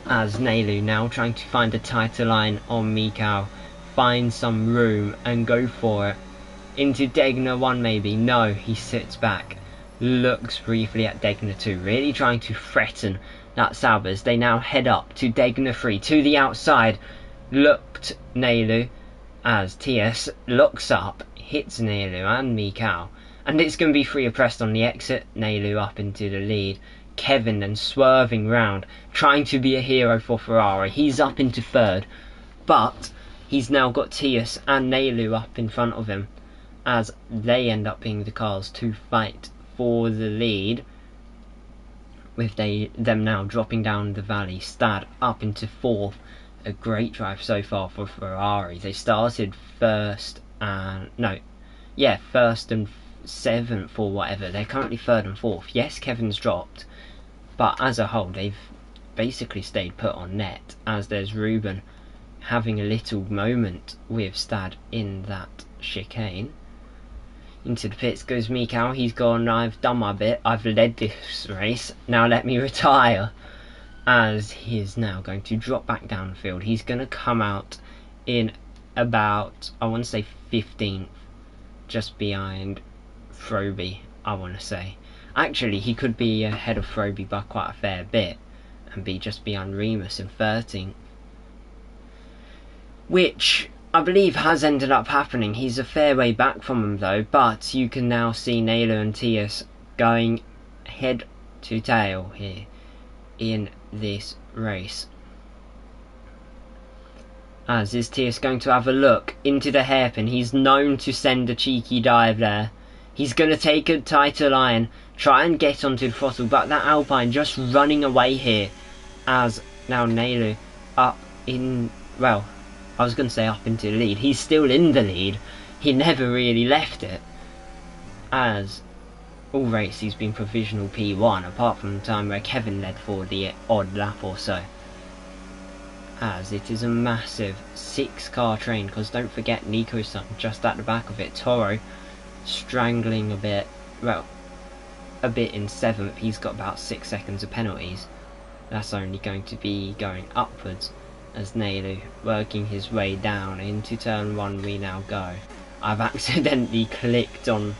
as Neilu now trying to find a tighter line on Mikau, find some room and go for it. Into Degner 1 maybe, no, he sits back, looks briefly at Degner 2, really trying to threaten that Saubers. They now head up to Degner 3, to the outside, looked Neilu, as TS looks up, hits Neilu and Mikau, and it's going to be free oppressed on the exit. Neilu up into the lead, Kevin then swerving round, trying to be a hero for Ferrari. He's up into 3rd, but he's now got Tius and Neilu up in front of him, as they end up being the cars to fight for the lead, with them now dropping down the valley. Stad up into 4th. A great drive so far for Ferrari. They started 1st and 7th or whatever. They're currently 3rd and 4th. Yes, Kevin's dropped, but as a whole they've basically stayed put on net, as there's Ruben having a little moment with Stad in that chicane. Into the pits goes Mikau. He's gone, I've done my bit, I've led this race, now let me retire, as he is now going to drop back down the field. He's going to come out in about, I want to say 15th, just behind Froby, I want to say. Actually, he could be ahead of Froby by quite a fair bit, and be just behind Remus in 13th, which I believe has ended up happening. He's a fair way back from him though, but you can now see Naylor and Tius going head to tail here in this race. As is Tius going to have a look into the hairpin. He's known to send a cheeky dive there. He's going to take a tighter line, try and get onto the throttle, but that Alpine just running away here, as now Naylor up in, well, I was going to say up into the lead. He's still in the lead. He never really left it, as all race he's been provisional P1, apart from the time where Kevin led for the odd lap or so. As it is a massive 6-car train, because don't forget Nico's son just at the back of it. Toro strangling a bit, well, a bit in 7th. He's got about 6 seconds of penalties. That's only going to be going upwards, as Neilu working his way down into turn 1 we now go. I've accidentally clicked on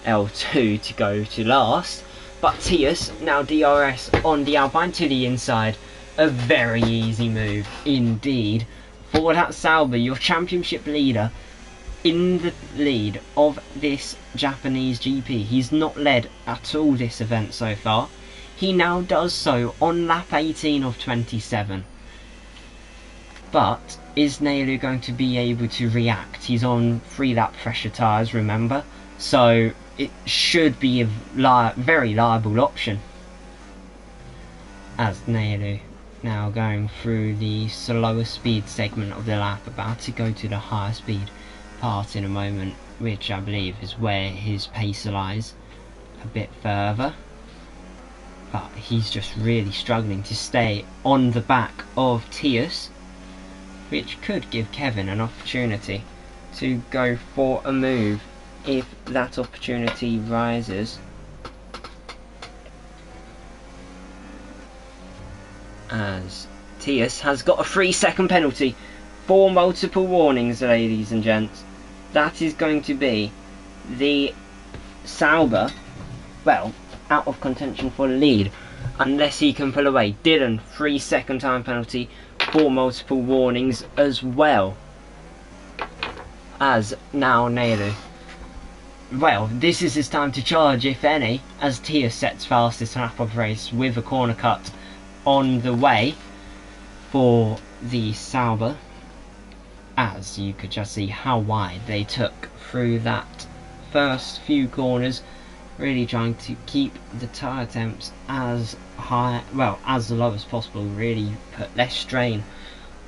L2 to go to last, but Tius now DRS on the Alpine to the inside. A very easy move indeed for that Sauber, your championship leader, in the lead of this Japanese GP. He's not led at all this event so far. He now does so on lap 18 of 27. But is Neilu going to be able to react? He's on 3-lap pressure tyres, remember, so it should be a very liable option. As Neilu now going through the slower speed segment of the lap, about to go to the higher speed part in a moment, which I believe is where his pace lies a bit further. But he's just really struggling to stay on the back of Tius, which could give Kevin an opportunity to go for a move if that opportunity rises. As Tius has got a 3-second penalty for multiple warnings, ladies and gents. That is going to be the Sauber, well, out of contention for the lead, unless he can pull away. Dylan, 3-second time penalty for multiple warnings as well. as now Naylor, well, this is his time to charge, if any, as Tia sets fastest lap of race with a corner cut on the way for the Sauber, as you could just see how wide they took through that first few corners, really trying to keep the tyre temps as high, well, as low as possible, really put less strain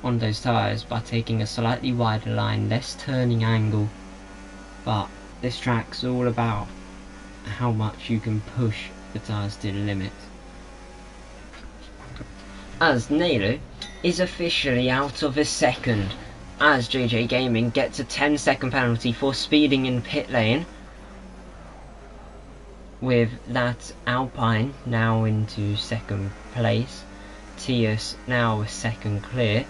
on those tyres by taking a slightly wider line, less turning angle. But this track's all about how much you can push the tyres to the limit. As Naylor is officially out of a second, as JJ Gaming gets a 10-second penalty for speeding in pit lane, with that Alpine now into second place. Tius now a second clear,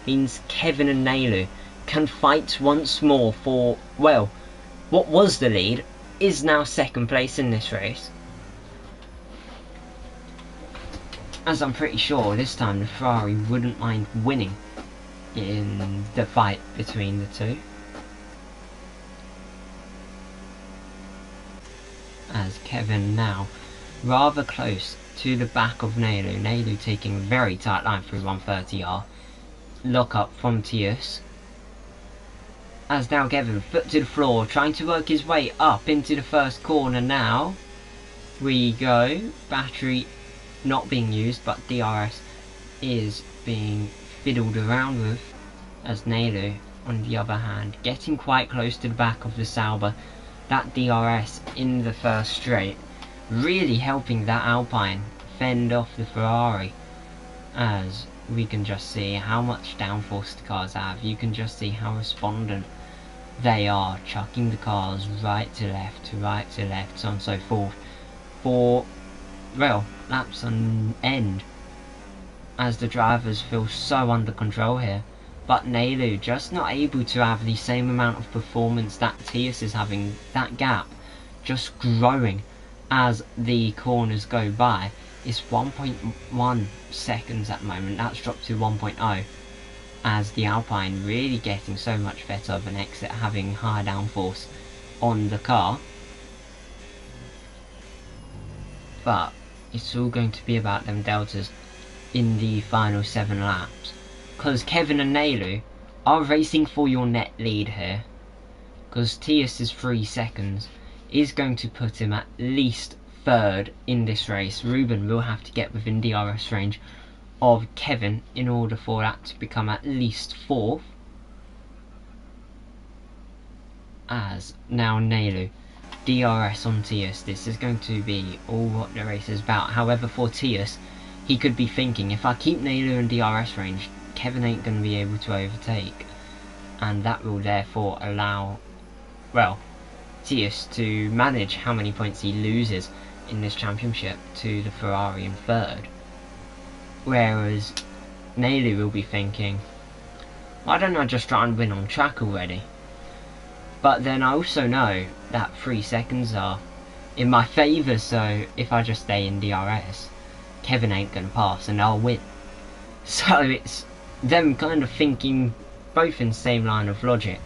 means Kevin and Naylor can fight once more for, well, what was the lead is now second place in this race. As I'm pretty sure this time the Ferrari wouldn't mind winning in the fight between the two. As Kevin now rather close to the back of Naylor. Naylor taking a very tight line through 130R. Lock up from Tius. As now Kevin, foot to the floor, trying to work his way up into the first corner now. We go. Battery not being used, but DRS is being fiddled around with. As Naylor, on the other hand, getting quite close to the back of the Sauber. That DRS in the first straight, really helping that Alpine fend off the Ferrari. As we can just see how much downforce the cars have. You can just see how respondent they are, chucking the cars right to left, so on and so forth, for, well, laps on end, as the drivers feel so under control here. But Naylor just not able to have the same amount of performance that Tius is having. That gap just growing as the corners go by. It's 1.1 seconds at the moment. That's dropped to 1.0. As the Alpine really getting so much better of an exit, having higher downforce on the car. But it's all going to be about them deltas in the final 7 laps. Because Kevin and Naylor are racing for your net lead here. Because Tius's 3 seconds is going to put him at least third in this race. Ruben will have to get within DRS range of Kevin in order for that to become at least fourth. As now Naylor, DRS on Tius. This is going to be all what the race is about. However, for Tius, he could be thinking, if I keep Naylor in DRS range, Kevin ain't going to be able to overtake, and that will therefore allow, well, Tius to manage how many points he loses in this championship to the Ferrari in third. Whereas Naylor will be thinking, why don't I just try and win on track already? But then I also know that 3 seconds are in my favour, so if I just stay in DRS, Kevin ain't going to pass and I'll win. So it's them kind of thinking both in the same line of logic.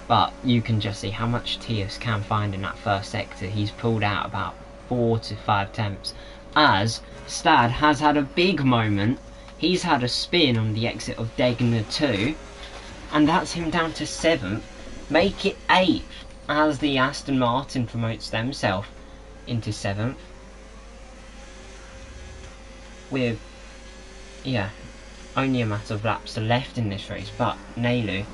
But you can just see how much Tius can find in that first sector. He's pulled out about 4 to 5 tenths. As Stad has had a big moment. He's had a spin on the exit of Degner 2. And that's him down to 7th. Make it 8th as the Aston Martin promotes themselves into 7th. With, yeah, only a matter of laps left in this race. But Naylor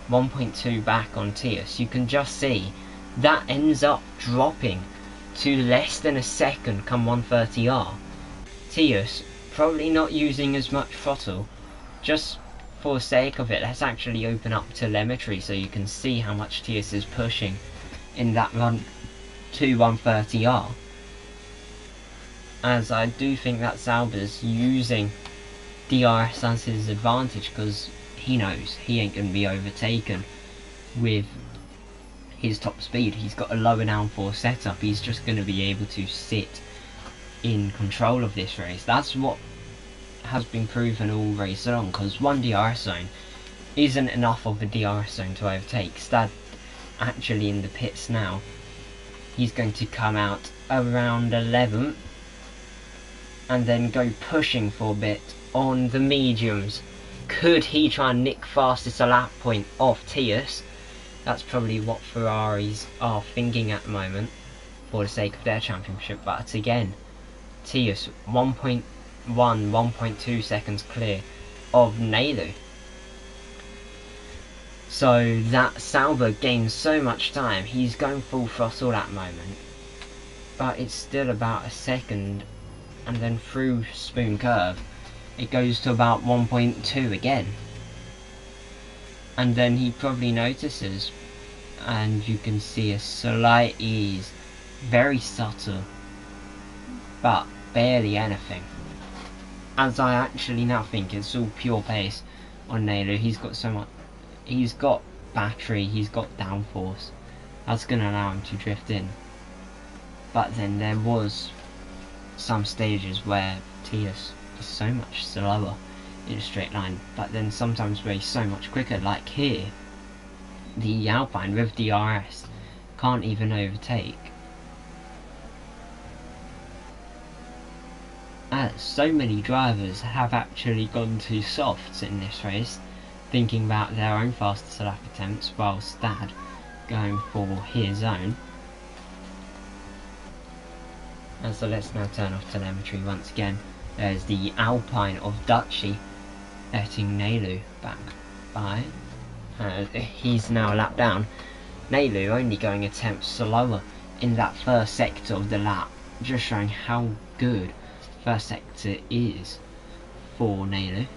1.2 back on Tius. You can just see that ends up dropping to less than a second come 130R. Tius probably not using as much throttle. Just for the sake of it, let's actually open up telemetry so you can see how much Tius is pushing in that run to 130R. As I do think that Sauber's using DRS as his advantage, because he knows he ain't going to be overtaken with his top speed. He's got a lower downforce setup. He's just going to be able to sit in control of this race. That's what has been proven all race long, because one DRS zone isn't enough of a DRS zone to overtake. Stad actually in the pits now. He's going to come out around 11th and then go pushing for a bit on the mediums. Could he try and nick fastest a lap point off Tius? That's probably what Ferraris are thinking at the moment for the sake of their championship. But again, Tius 1.1, 1.2 seconds clear of Nalu. So that Sauber gains so much time. He's going full throttle at the moment, but it's still about a second, and then through Spoon Curve it goes to about 1.2 again, and then he probably notices, and you can see a slight ease, very subtle, but barely anything. As I actually now think it's all pure pace on Nalu. He's got so much. He's got battery, he's got downforce. That's going to allow him to drift in. But then there was some stages where Tius is so much slower in a straight line, but then sometimes where he's so much quicker, like here. The Alpine with DRS can't even overtake. As so many drivers have actually gone to softs in this race, thinking about their own fastest lap attempts, while Stad going for his own. And so let's now turn off telemetry once again. There's the Alpine of Dutchy letting Nalu back by. He's now a lap down. Nalu only going a tenth slower in that first sector of the lap, just showing how good first sector is for Nalu.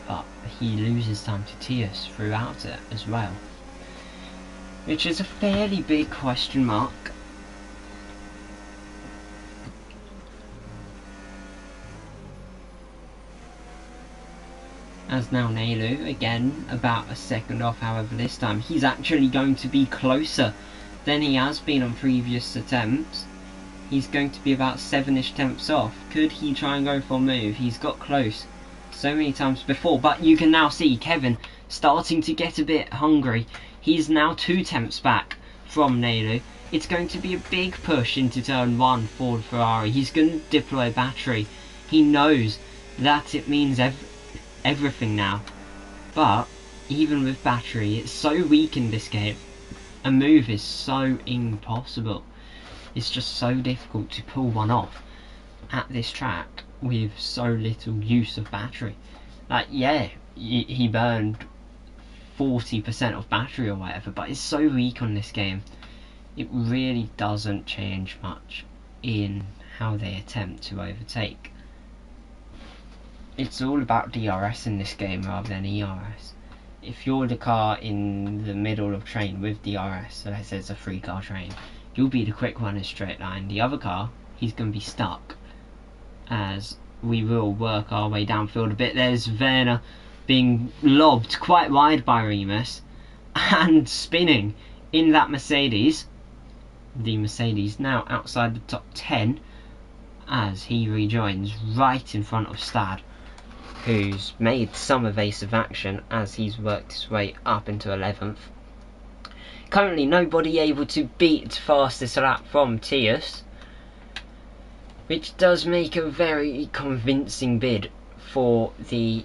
But he loses time to Tius throughout it as well, which is a fairly big question mark. As now Nalu, again about a second off, however this time he's actually going to be closer than he has been on previous attempts. He's going to be about 7-ish tenths off. Could he try and go for a move? He's got close so many times before, but you can now see Kevin starting to get a bit hungry. He's now 2 tenths back from Nalu. It's going to be a big push into turn 1 for Ferrari. He's going to deploy battery. He knows that it means everything now, but even with battery it's so weak in this game. A move is so impossible. It's just so difficult to pull one off at this track with so little use of battery. Like, yeah, he burned 40% of battery or whatever, but it's so weak on this game. It really doesn't change much in how they attempt to overtake. It's all about DRS in this game rather than ERS. If you're the car in the middle of train with DRS, so let's say it's a 3-car train, you'll be the quick one in a straight line. The other car, he's going to be stuck, as we will work our way downfield a bit. There's Werner being lobbed quite wide by Remus and spinning in that Mercedes. The Mercedes now outside the top 10 as he rejoins right in front of Stad, who's made some evasive action as he's worked his way up into 11th. Currently nobody able to beat fastest lap from Tius, which does make a very convincing bid for the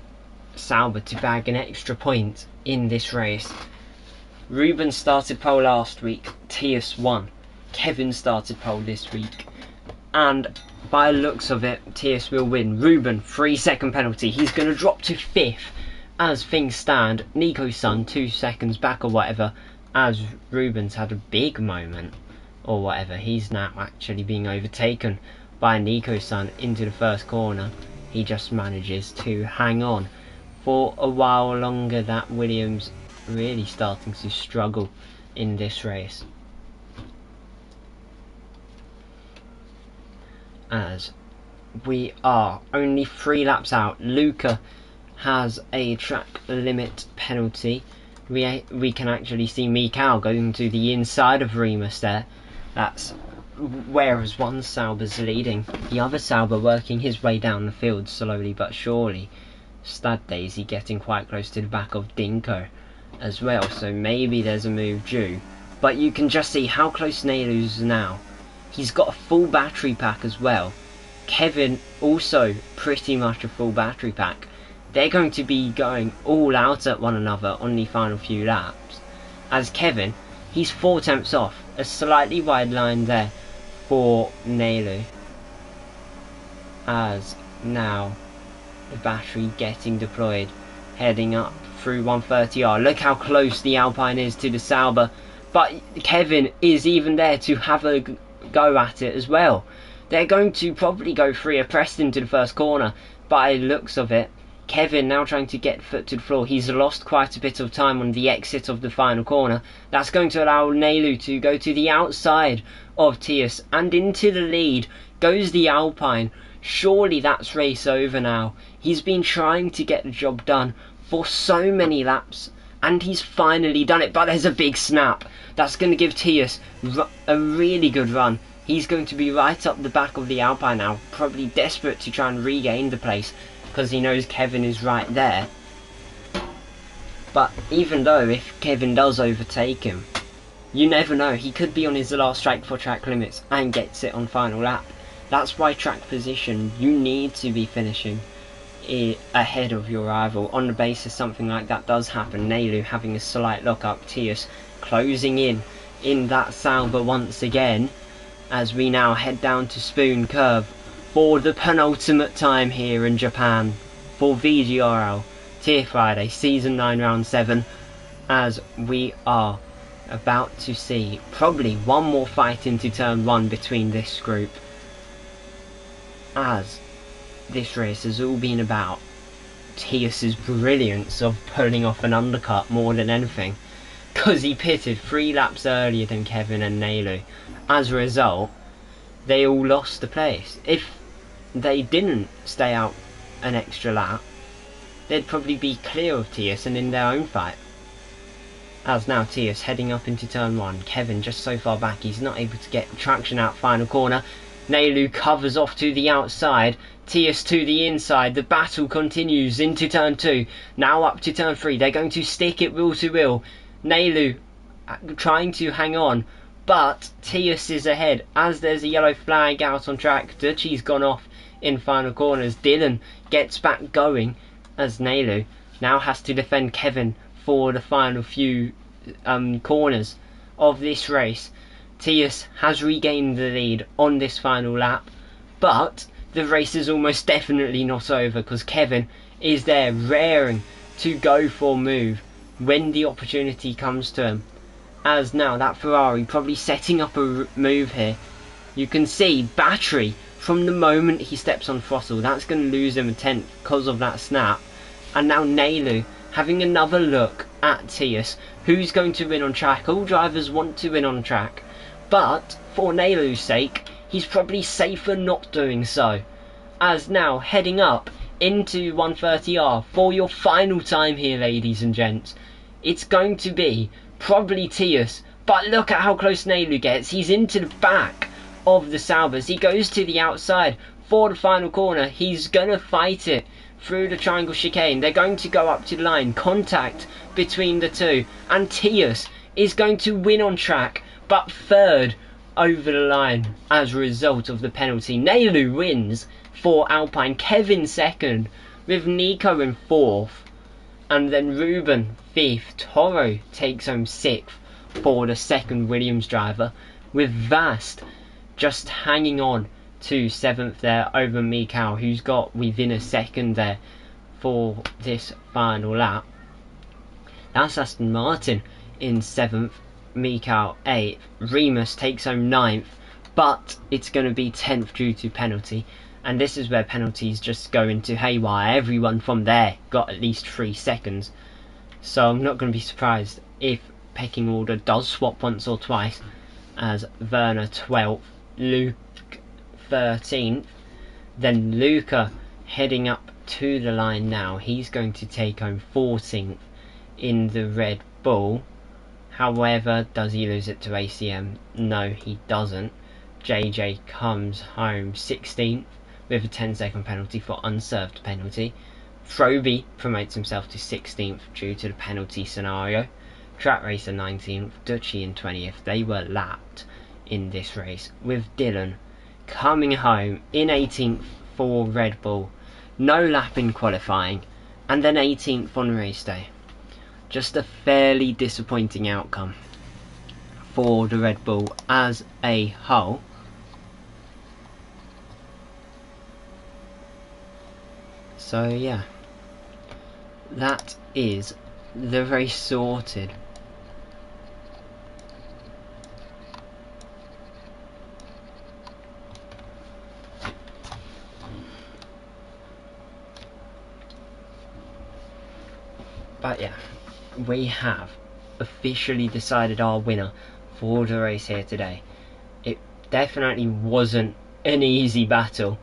Sauber to bag an extra point in this race. Ruben started pole last week, Tius won. Kevin started pole this week, and by the looks of it, Tius will win. Ruben, 3-second penalty. He's going to drop to 5th as things stand. Nico's son 2 seconds back or whatever, as Ruben's had a big moment or whatever. He's now actually being overtaken by Nico's son into the first corner. He just manages to hang on for a while longer. That Williams really starting to struggle in this race, as we are only 3 laps out. Luca has a track limit penalty. We can actually see Mikau going to the inside of Remus there. That's whereas one Sauber's leading, the other Sauber working his way down the field slowly but surely. Stud Daisy getting quite close to the back of Dinko as well, so maybe there's a move due. But you can just see how close Nailu's now. He's got a full battery pack as well. Kevin also pretty much a full battery pack. They're going to be going all out at one another on the final few laps. As Kevin, he's 4/10 off. A slightly wide line there for Nailu. As now the battery getting deployed, heading up through 130R. Look how close the Alpine is to the Sauber, but Kevin is even there to have a go at it as well. They're going to probably go free of Preston to the first corner by the looks of it. Kevin now trying to get foot to the floor. He's lost quite a bit of time on the exit of the final corner. That's going to allow Nailu to go to the outside of Tius, and into the lead goes the Alpine. Surely that's race over now. He's been trying to get the job done for so many laps, and he's finally done it. But there's a big snap. That's going to give Tius a really good run. He's going to be right up the back of the Alpine now, probably desperate to try and regain the place, because he knows Kevin is right there. But even though if Kevin does overtake him, you never know, he could be on his last strike for track limits and gets it on final lap. That's why track position, you need to be finishing ahead of your rival on the basis something like that does happen. Nailu having a slight lock up, Tius closing in that Sauber once again, as we now head down to Spoon Curve for the penultimate time here in Japan for VDRL Tier Friday Season 9 Round 7, as we are about to see probably one more fight into turn 1 between this group, as this race has all been about Tius's brilliance of pulling off an undercut more than anything, because he pitted 3 laps earlier than Kevin and Nailu. As a result, they all lost the place. If they didn't stay out an extra lap, they'd probably be clear of Tius and in their own fight. As now Tius heading up into turn 1. Kevin just so far back, he's not able to get traction out final corner. Nailu covers off to the outside, Tius to the inside. The battle continues into turn 2. Now up to turn 3. They're going to stick it wheel to wheel. Nailu trying to hang on, but Tius is ahead as there's a yellow flag out on track. Duchy's gone off in final corners. Dylan gets back going as Nailu now has to defend Kevin for the final few corners of this race. Tius has regained the lead on this final lap, but the race is almost definitely not over, because Kevin is there raring to go for move when the opportunity comes to him. As now that Ferrari probably setting up a move here. You can see battery from the moment he steps on throttle. That's going to lose him a tenth because of that snap. And now Nailu having another look at Tius, who's going to win on track. All drivers want to win on track, but for Nailu's sake, he's probably safer not doing so. As now heading up into 130R for your final time here, ladies and gents. It's going to be probably Tius, but look at how close Nailu gets. He's into the back of the Saubers. He goes to the outside for the final corner. He's going to fight it through the triangle chicane. They're going to go up to the line. Contact between the two, and Tius is going to win on track, but third over the line as a result of the penalty. Nailu wins for Alpine. Kevin second, with Nico in 4th, and then Ruben 5th. Toro takes home 6th for the second Williams driver, with Vast just hanging on to 7th there over Mikau, who's got within a second there for this final lap. That's Aston Martin in 7th, Mikau 8th. Remus takes home 9th, but it's going to be 10th due to penalty, and this is where penalties just go into haywire. Everyone from there got at least 3 seconds, so I'm not going to be surprised if pecking order does swap once or twice, as Werner 12th, Luke 13th, then Luca heading up to the line now. He's going to take home 14th in the Red Bull. However, does he lose it to ACM? No, he doesn't. JJ comes home 16th with a 10-second penalty for unserved penalty. Froby promotes himself to 16th due to the penalty scenario. Track Racer 19th, Duchy in 20th. They were lapped in this race, with Dylan coming home in 18th for Red Bull. No lap in qualifying, and then 18th on race day. Just a fairly disappointing outcome for the Red Bull as a whole. So yeah, that is the race sorted. But yeah, we have officially decided our winner for the race here today. It definitely wasn't an easy battle,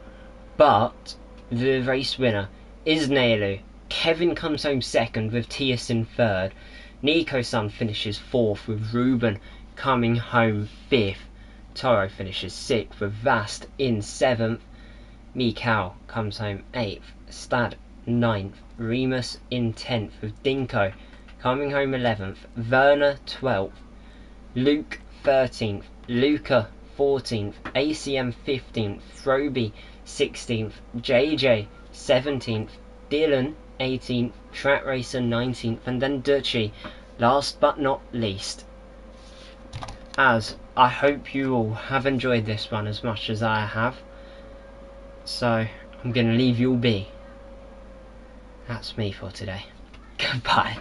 but the race winner is Nalu. Kevin comes home second with Tierson third. Nico-san finishes fourth with Ruben coming home fifth. Toro finishes sixth with Vast in seventh. Mikau comes home eighth. Stad ninth. Remus in 10th with Dinko coming home 11th. Werner 12th. Luke 13th. Luca 14th. ACM 15th. Froby 16th. JJ 17th. Dylan 18th. Track Racer 19th. And then Duchy last but not least. As I hope you all have enjoyed this one as much as I have. So I'm going to leave you all be. That's me for today. Goodbye.